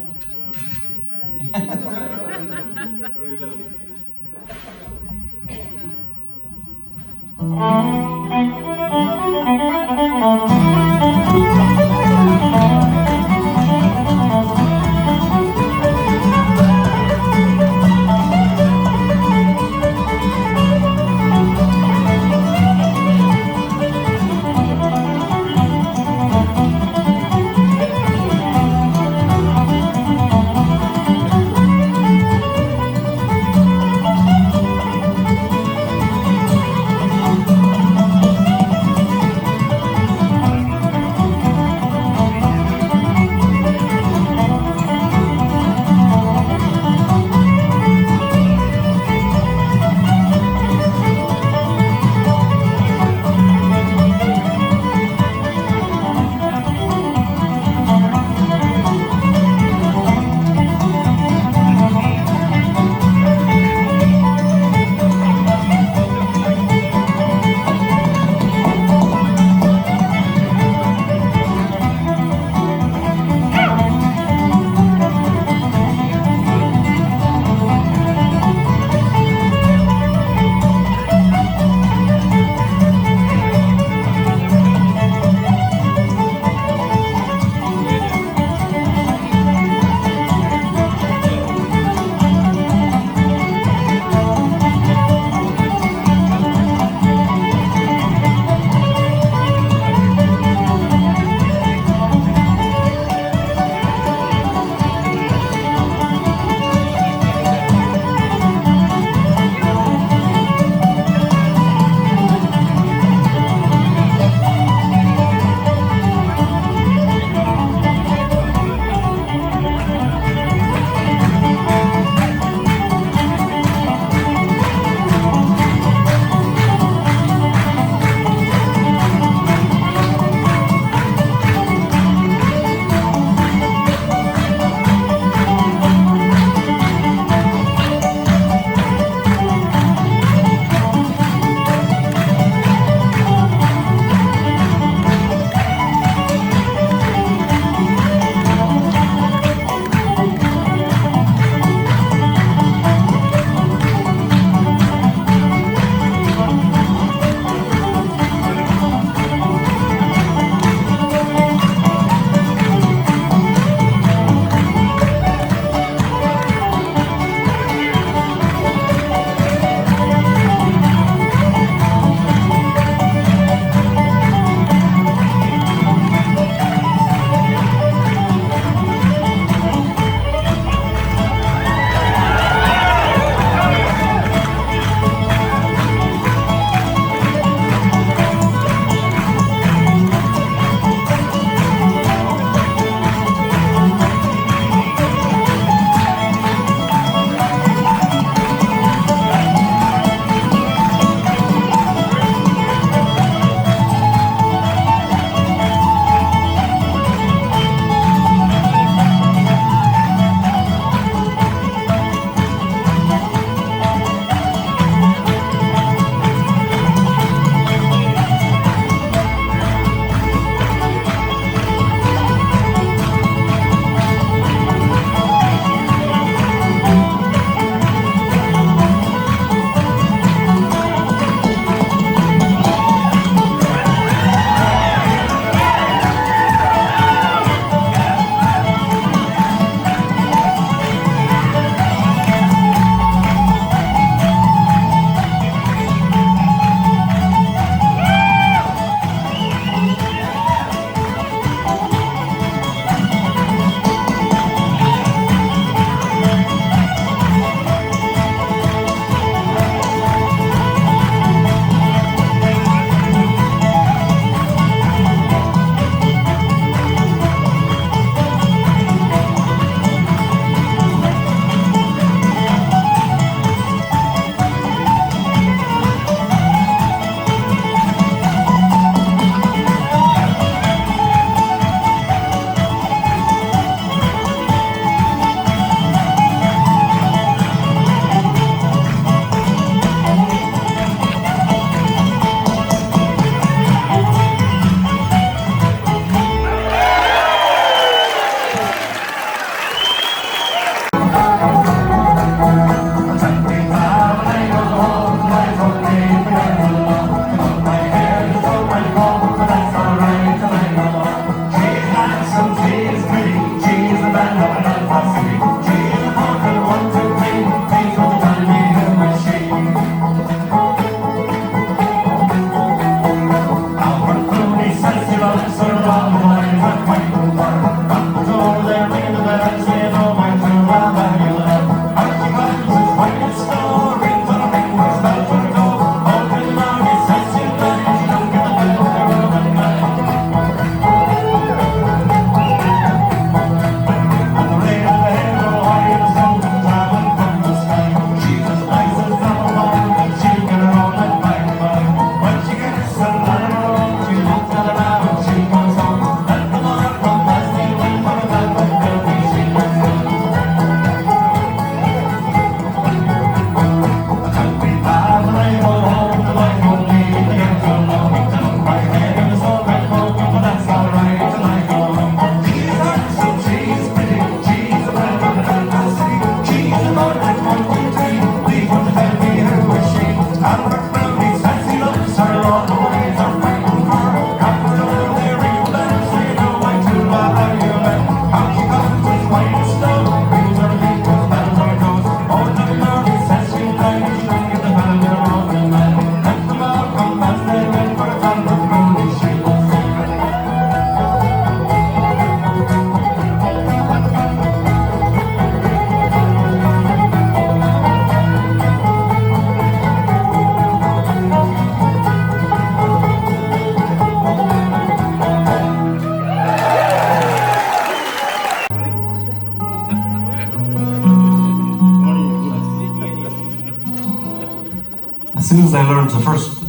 I learned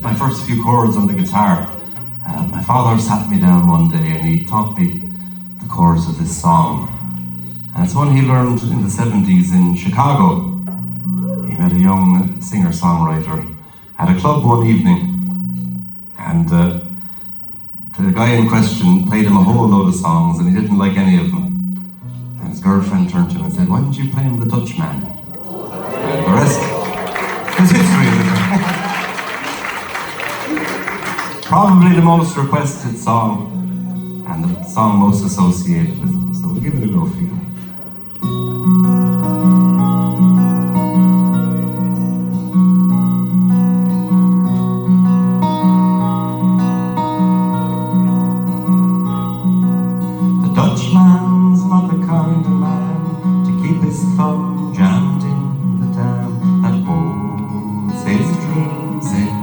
my first few chords on the guitar, my father sat me down one day and he taught me the chords of this song. And it's one he learned in the 70s in Chicago. He met a young singer-songwriter at a club one evening, and the guy in question played him a whole load of songs and he didn't like any of them. And his girlfriend turned to him and said, "Why don't you play him the Dutchman?" And the rest is history. Probably the most requested song and the song most associated with it. So we'll give it a go for you. The Dutchman's not the kind of man to keep his thumb jammed in the dam that holds his dreams in.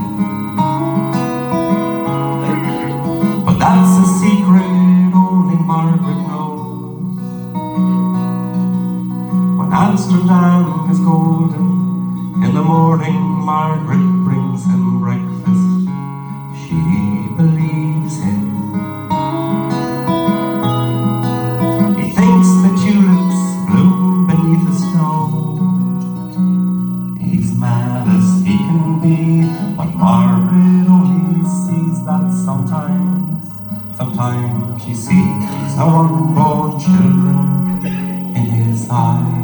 But that's a secret only Margaret knows. When Amsterdam is golden, in the morning Margaret brings him breakfast. She believes him. He thinks the tulips bloom beneath the snow. He's mad as he can be, but Margaret only sees that sometimes she sees her unborn children in his eyes.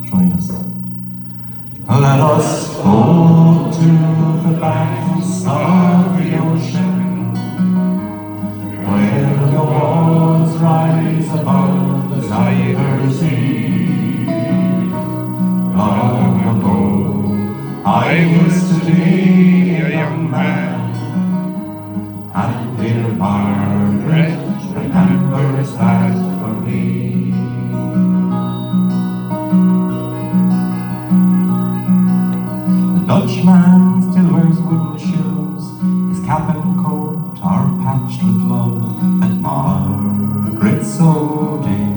Join us. Let us go to the banks of the ocean, where the walls rise above the Zuyder Sea. Long ago, I used to be a young man, and dear Margaret remembers that for me. The Dutchman still wears wooden shoes, his cap and coat are patched with love that Margaret sewed in.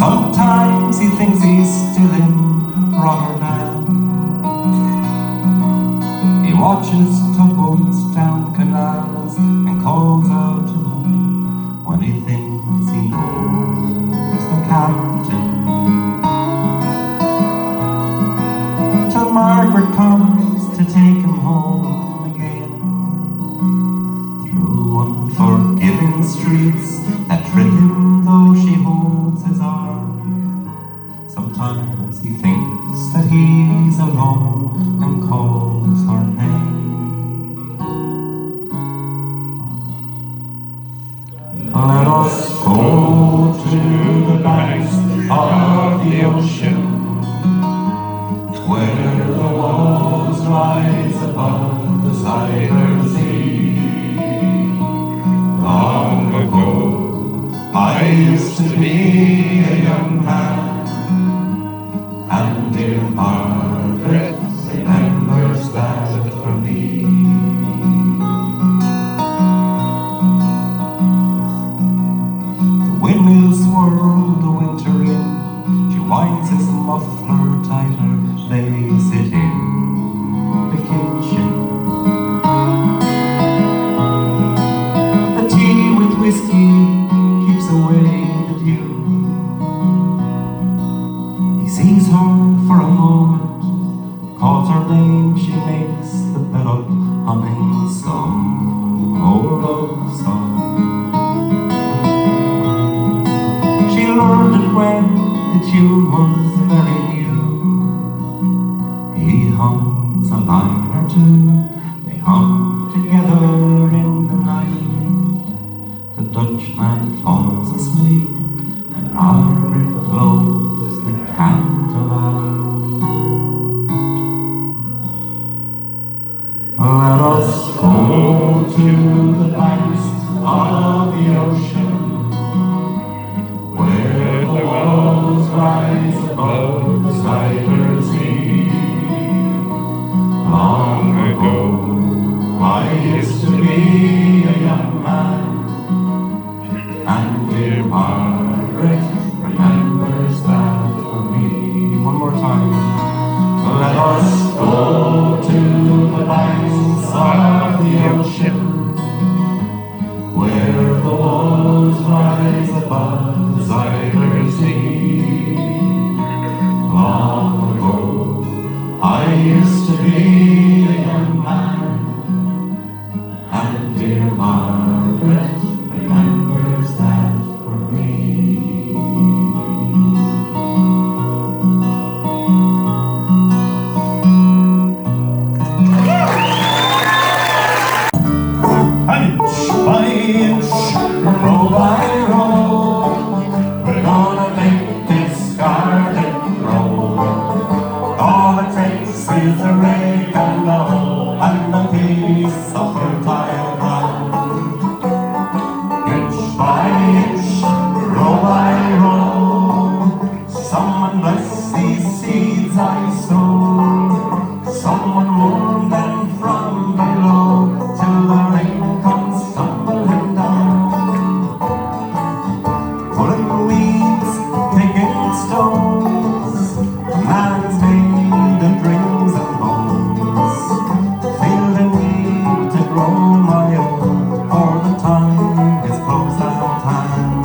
Sometimes he thinks he's still in Rotterdam. He watches tugboats down canals and calls out to them when he thinks he knows the captain. Till Margaret comes to take him home again, through unforgiving streets that trip him though she holds his arm. Sometimes he thinks that he's alone and calls her name. Let us go to the banks of the ocean, where the walls rise above the Zuyder Sea. Long ago, I used to be a young man, and dear Margaret remembers that for me. The windmills swirl the winter in, she winds his muffler tighter, they sit in the kitchen. The tea with whiskey keeps away the dew. He sees her for a moment, calls her name, she makes the bed up, humming some old love song. She learned it when the tune was very new. He hums a line or two, they hum together in the night. The Dutchman falls asleep and Margaret blows the candle out. Let us go to the banks of the ocean, where the walls rise above the Zuyder Sea. Long ago, I used to be a young man, and dear Margaret remembers that for me.
used to be a young man, and dear Margaret remembers that for me.
Inch by inch,
Row by row, we're gonna make this garden grow. All it takes is a rake and a hoe and a piece of fertile ground. Inch by inch, row by row, someone bless these seeds I sow. Someone warm them from below till the rain comes tumbling down. Pulling weeds, picking stones, man's made of rings and bones. Feel the need to grow my own, for the time is close at hand.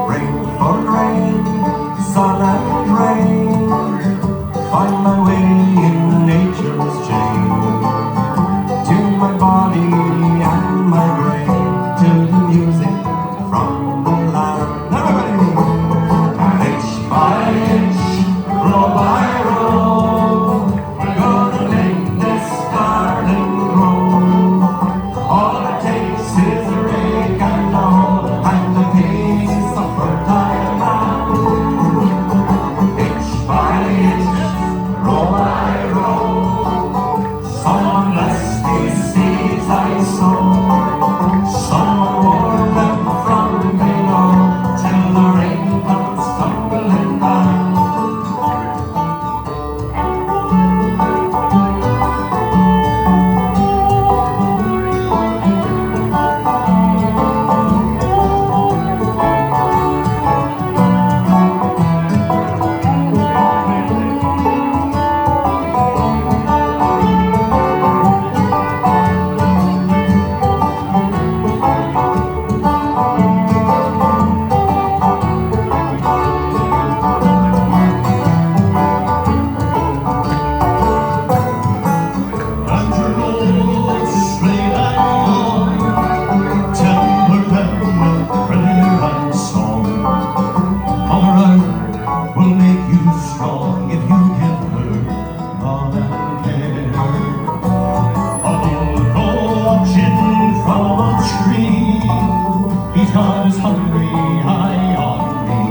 Rain for rain, sun and rain, find my way in nature's chain. Tune my body and my brain to the music from the land. Everybody! Inch by inch, row by row, we're gonna make this garden grow. All it takes is a rake and a hoe and a piece of fertile ground. Inch by inch, row by row, someone bless these seeds I sow. Someone warm them from below till the rain comes tumbling down.
under road straight along, temper them with prayer and song. Mother Earth will make you strong if you give her love and care. A bull watching from a tree, he's got his hungry eye on me.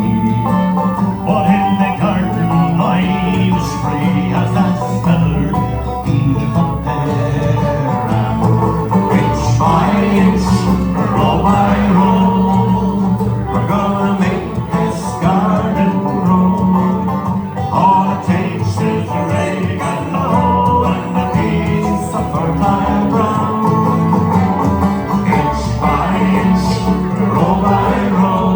But in the garden lies free as that feathered field up there.
Inch by inch, row by row, we're gonna make this garden grow. All it takes is a rake and a hoe and a piece of fertile ground. Inch by inch, row by row,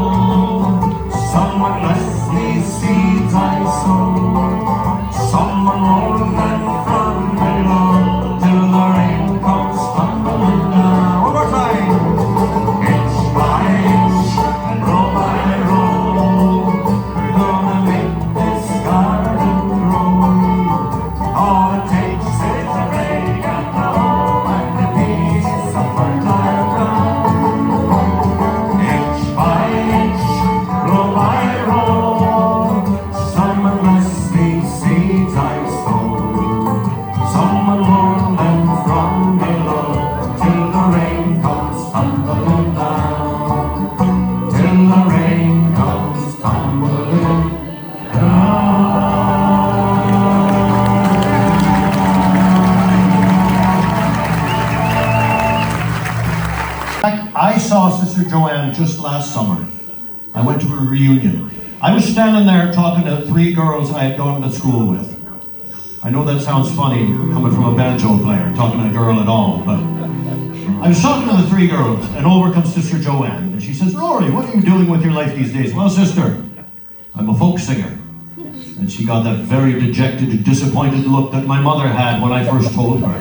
someone bless these seeds I sow. Someone warm them from below till the rain comes tumbling down. One more time. Inch by inch, row by row, we're gonna make this garden grow. All it takes is a rake and a hoe and a piece of fertile ground. Inch by inch, row by row, someone bless these seeds I sow. Someone warm them from below till the rain comes tumbling down. Till the rain comes tumbling
I saw Sister Joanne just last summer. I went to a reunion. I was standing there talking to three girls I had gone to school with. I know that sounds funny coming from a banjo player, talking to a girl at all, but I was talking to the three girls, and over comes Sister Joanne, and she says, "Rory, what are you doing with your life these days?" "Well, sister, I'm a folk singer." And she got that very dejected, disappointed look that my mother had when I first told her.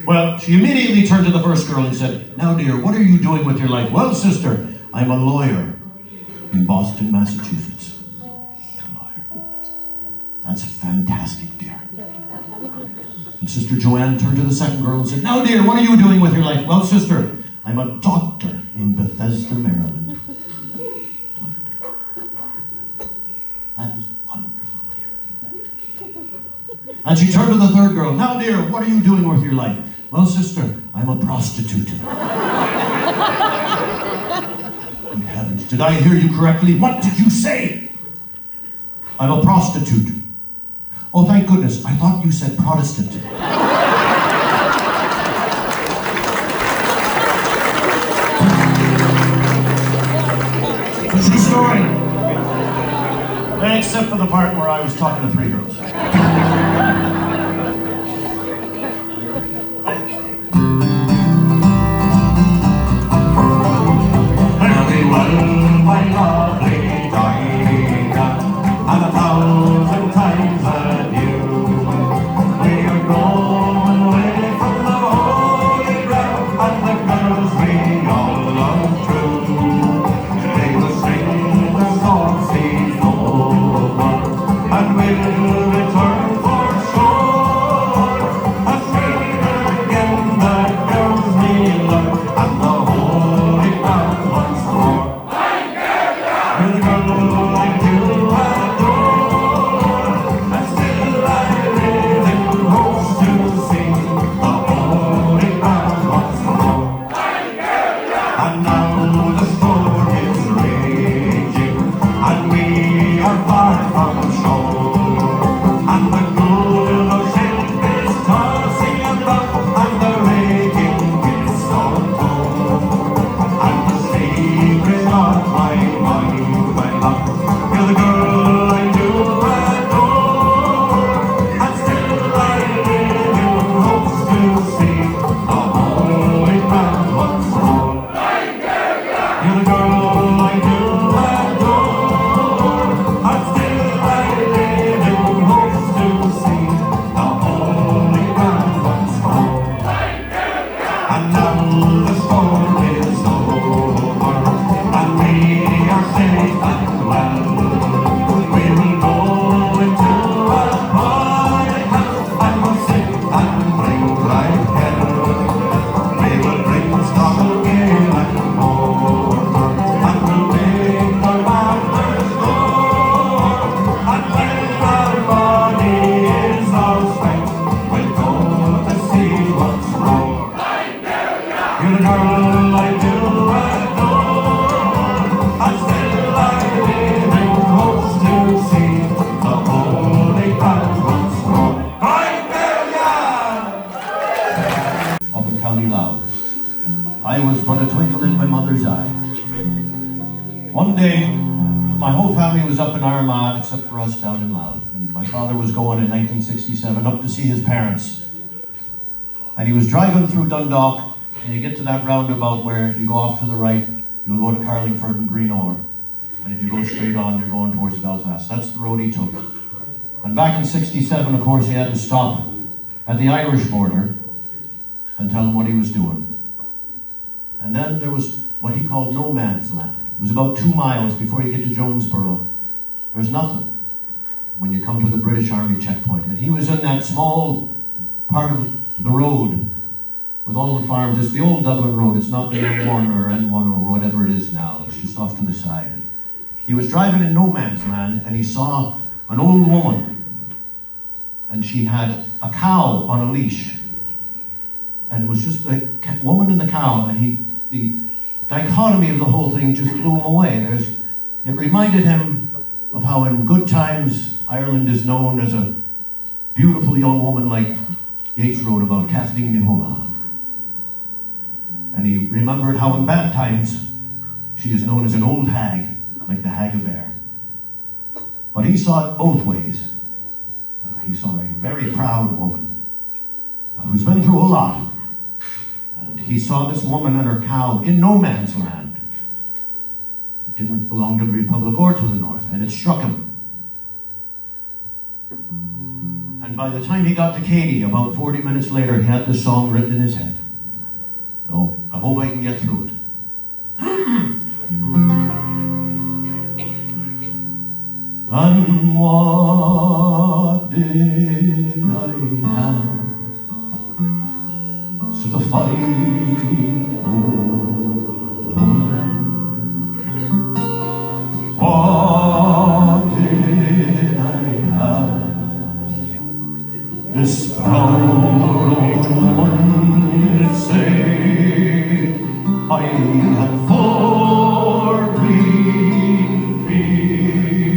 Well, she immediately turned to the first girl and said, "Now, dear, what are you doing with your life?" "Well, sister, I'm a lawyer in Boston, Massachusetts." A lawyer. That's fantastic, dear. And Sister Joanne turned to the second girl and said, now, dear, what are you doing with your life? Well, sister, I'm a doctor in Bethesda, Maryland. Doctor. That is wonderful, dear. And she turned to the third girl. Now, dear, what are you doing with your life? Well, sister, I'm a prostitute. Good heavens, did I hear you correctly? What did you say? I'm a prostitute. Oh, thank goodness, I thought you said Protestant. It's a true story. Except for the part where I was talking to three girls.
My lovely Dinah, and 1,000 times adieu. We are going away from the holy ground, and the girls we all love true. They will sing the songs these over, and we'll return for sure. And sing again the girls we love, and the holy ground once more. You're the girl I do adore, and still I live in hopes to see the holy ground once more. And now the storm is raging, and we are far from shore, and the golden ship is tossing about, and the raging is so cold, and the secret of my mind. You're the girl I do adore, and still I live in hopes to see the holy ground once more. You're the girl I do adore, and still I live in hopes to see the holy ground once more. And now the storm is over, and we are safe and well. We will go into a party house, and we'll sing and bring like hell. We will bring stocking and mortar, and we'll make our laughter score. And when our body is all spent, we'll go to see what's wrong. You're the girl I do adore, and still I live in hopes to see the holy ground once more.
Up in County Louth, I was but a twinkle in my mother's eye. One day, my whole family was up in Armagh except for us down in Louth. And my father was going in 1967 up to see his parents. And he was driving through Dundalk, and you get to that roundabout where if you go off to the right, you'll go to Carlingford and Greenore. And if you go straight on, you're going towards Belfast. That's the road he took. And back in 67, of course, he had to stop at the Irish border and tell him what he was doing. And then there was what he called no man's land. It was about 2 miles before you get to Jonesboro. There's nothing when you come to the British Army checkpoint. And he was in that small part of the road with all the farms. It's the old Dublin road. It's not the M1 or N1 or whatever it is now. It's just off to the side. And he was driving in no man's land, and he saw an old woman, and she had a cow on a leash. And it was just the woman and the cow, and the dichotomy of the whole thing just blew him away. It reminded him of how in good times Ireland is known as a beautiful young woman like Yeats wrote about, Kathleen Nihola. And he remembered how in bad times she is known as an old hag, like the Hag of Bear. But he saw it both ways. He saw a very proud woman who's been through a lot. And he saw this woman and her cow in no man's land. It didn't belong to the Republic or to the North, and it struck him. And by the time he got to Katie, about 40 minutes later, he had the song written in his head. Oh, I hope I can get through it. And what did I have? So the fine old woman. What did I have? This proud old woman did say I had 4 green fields.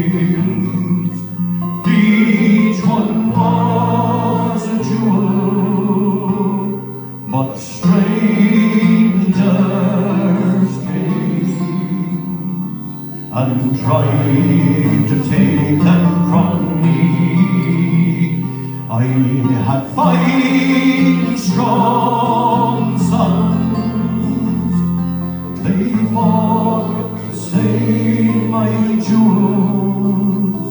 Each one was a jewel, but strangers came and tried to take them from me. I had 5 strong sons. They fought to save my jewels.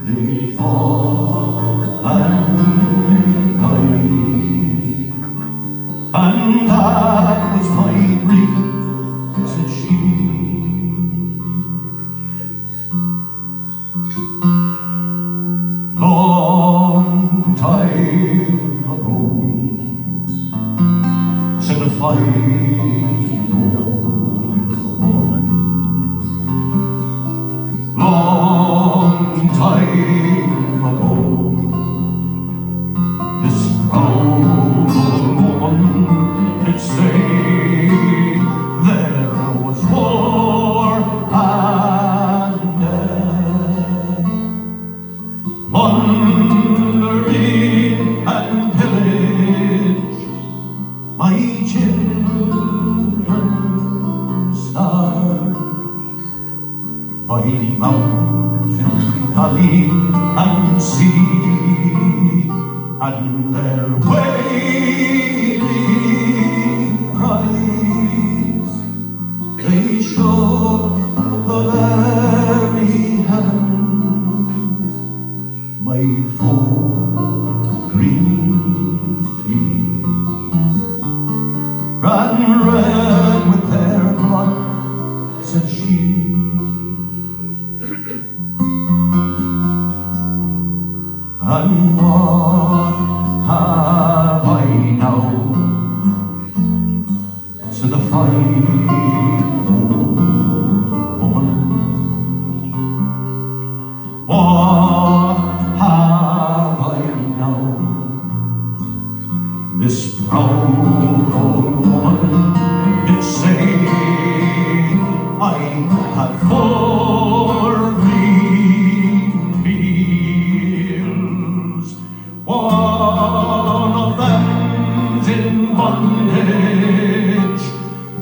They fought and died, and that was my grief, said she. Long time ago, said a fine old woman. Long time ago, this proud old woman did say there was war and death, plundering and pillage, my children starved. By mountain, valley, and sea, and their wailing cries, they shook the very heavens. My 4 green fields ran red with their blood, said she. And what have I now? Said the fine old woman. What have I now? This proud old woman did say I had 4 green fields. One of them's in bondage,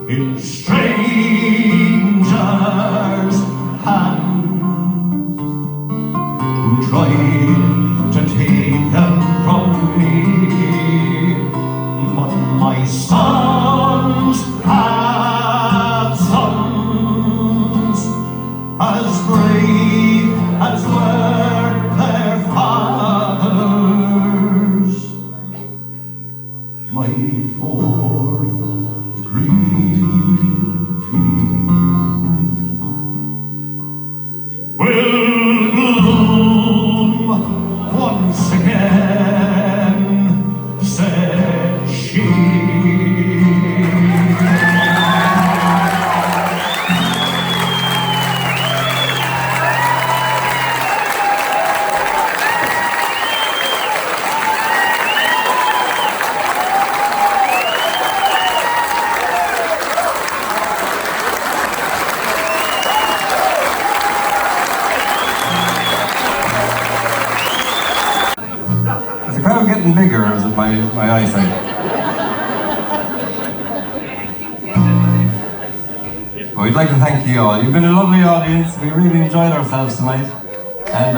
in strangers' hands, who tried to take them from me. But my sons have sons as brave as were their fathers. My 4th green field will bloom once again, said she.
Is the crowd getting bigger, or is it my eyesight? Well, we'd like to thank you all. You've been a lovely audience. We really enjoyed ourselves tonight. And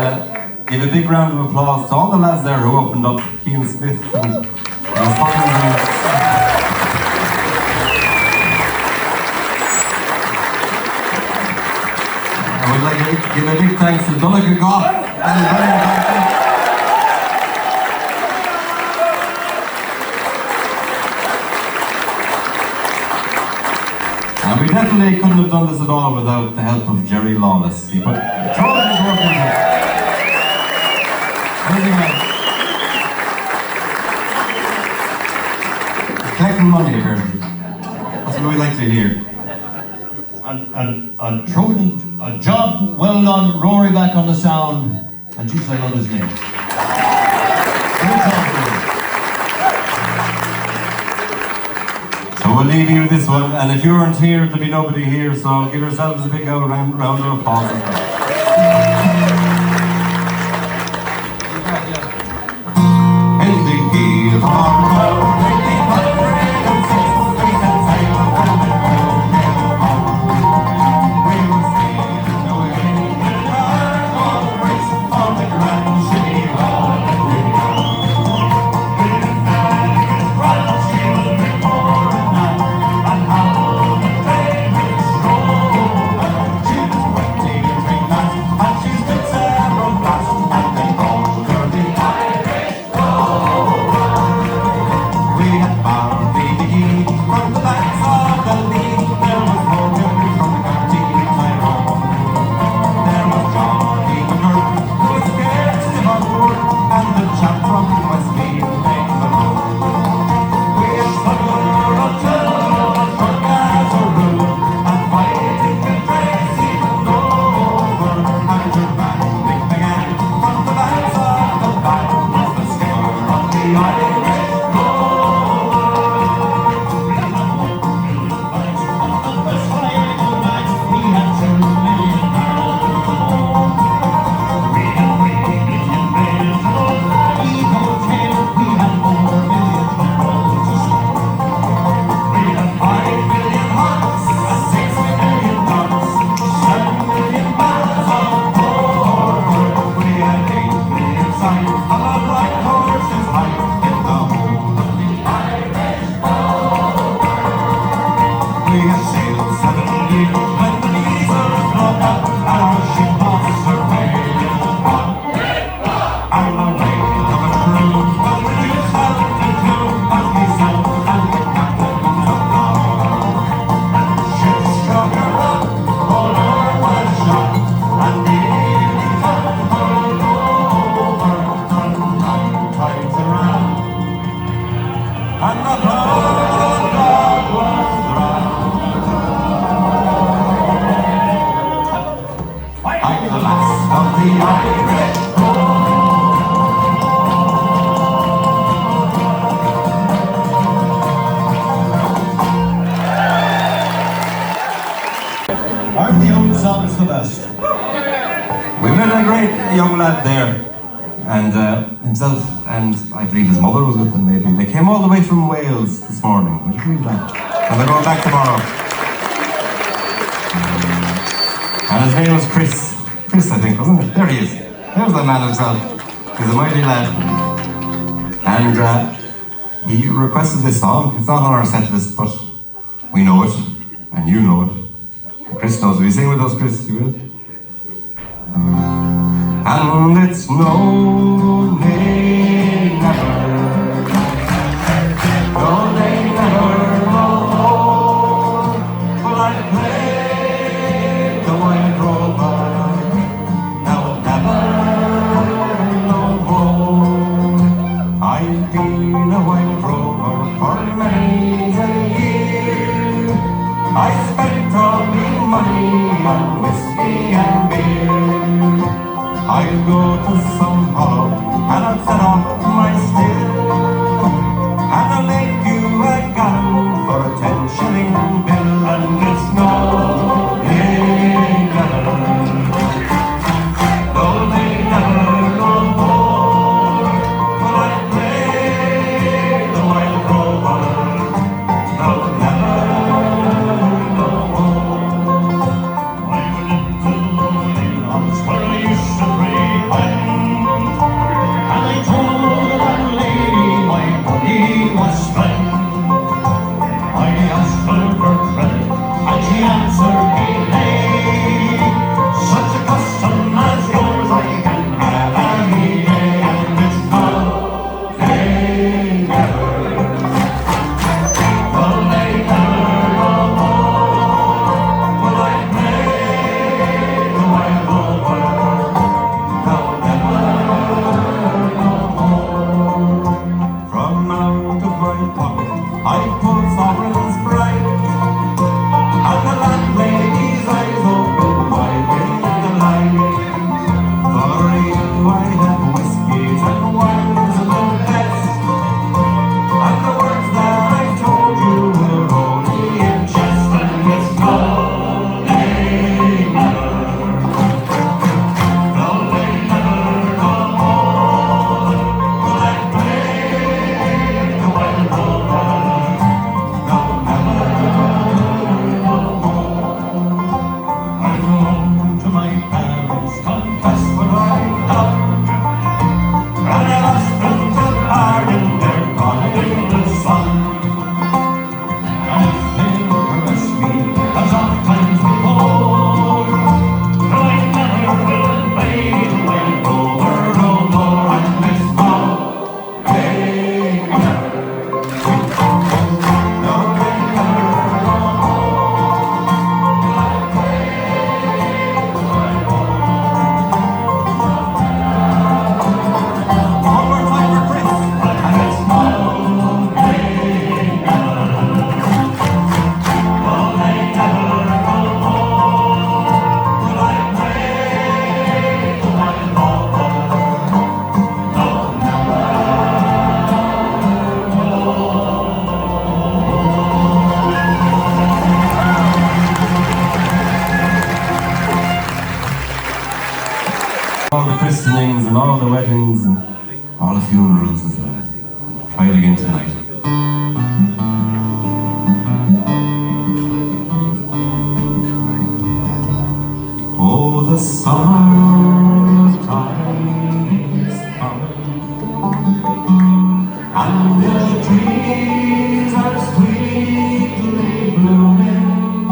give a big round of applause to all the lads there who opened up, Keane Smith and I would like to give a big thanks to Donal and and we definitely couldn't have done this at all without the help of Jerry Lawless. He put all his work into it. Amazing man. Collecting money, apparently. That's what we like to hear.
And Trojan, a job well done, Rory back on the sound, and geez, I love his name. Good job, Rory.
So we'll leave you with this one, and if you weren't here, there'd be nobody here, so give yourselves a big old round of applause. In the heat of our
Aren't the old songs the best?
We met a great young lad there, and himself and I believe his mother was with them maybe. They came all the way from Wales this morning, would you believe that? And they're going back tomorrow. And his name was Chris. Chris, I think, wasn't it? There he is. There's the man himself. He's a mighty lad. And he requested this song. It's not on our set list, but we know it, and you know it. Chris knows. Will you sing with us, Chris? You will? And it's no, nay, never. No, nay, never, no more. Will I play the white rover? No, never, no more. I've been a white rover for many a year. I spent all my money on whiskey and beer. I'd go to some hollow and I'd set off my still, and I'll make you a gun for a 10-shilling bill. And it's no, nay, never, no, nay, never, no more. Will I play the white rover? No, never, no more. I'm a little lonely once where I used to and I told that lady my body was spent. I asked her for Try it again tonight. Oh, the summertime is coming, and the trees are sweetly blooming,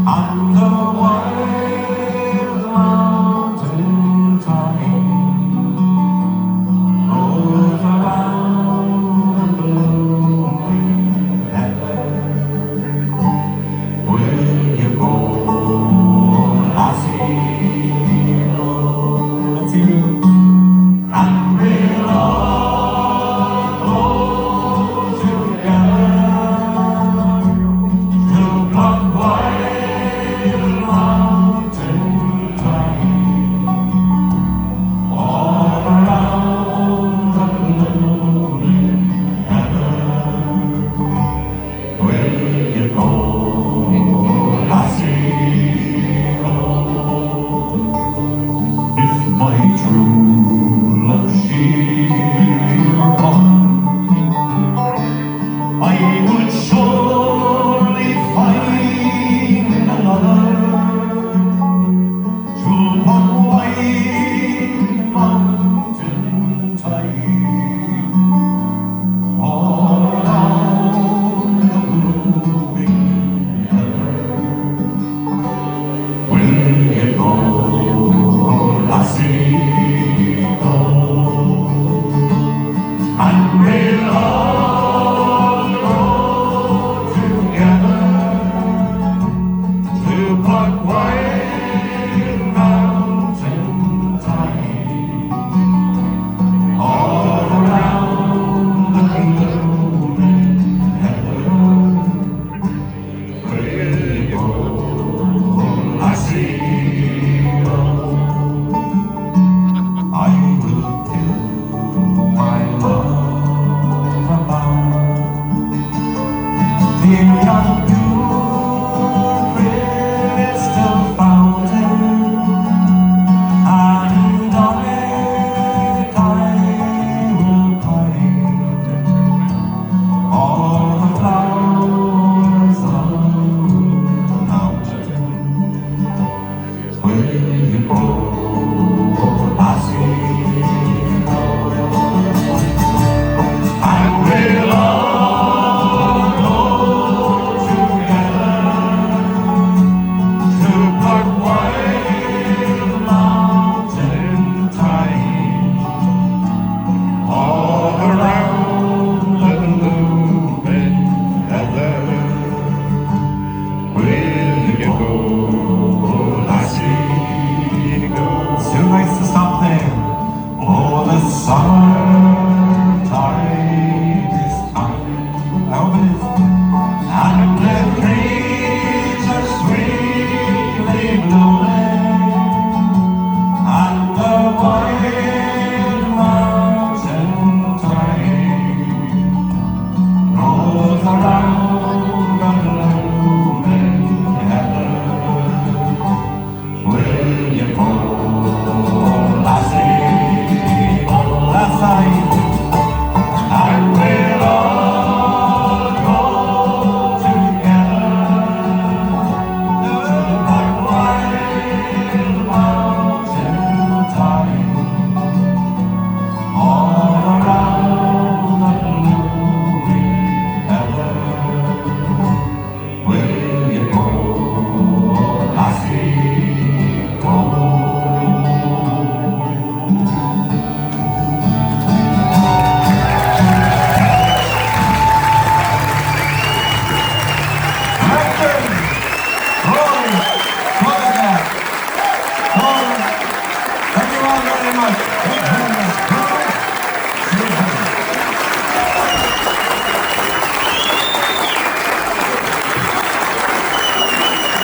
and the wild mountain thyme rolls around the blooming heather. Will you go? Let's hear you. And we'll all go together to pluck wild mountain thyme all around the blooming heather. Will you go, lassie? If my true love she were gone, I would surely find another to put white mountain thyme all around the blooming heather. Will you go, lassie? And we'll all go together to pluck wild mountain thyme all around the blooming heather. Will you go, lassie? I will give my love about the young pure crystal fountain, and on it I will pine all the flowers of the mountain. Will you go, lassie? And we'll all go together to pluck wild mountain thyme all around the blooming heather. Will you go, lassie? It's too nice to stop there. Oh, the summertime is coming. I hope it is. And the trees are sweetly blooming, and the wild mountain thyme rolls around the blooming heather. Will you go, lassie? Lassie. And we'll all go together to pluck wild mountain thyme all around the blooming heather. Will you go, lassie? Go. Makem, Rory, Brack, Donal. Thank you all very much.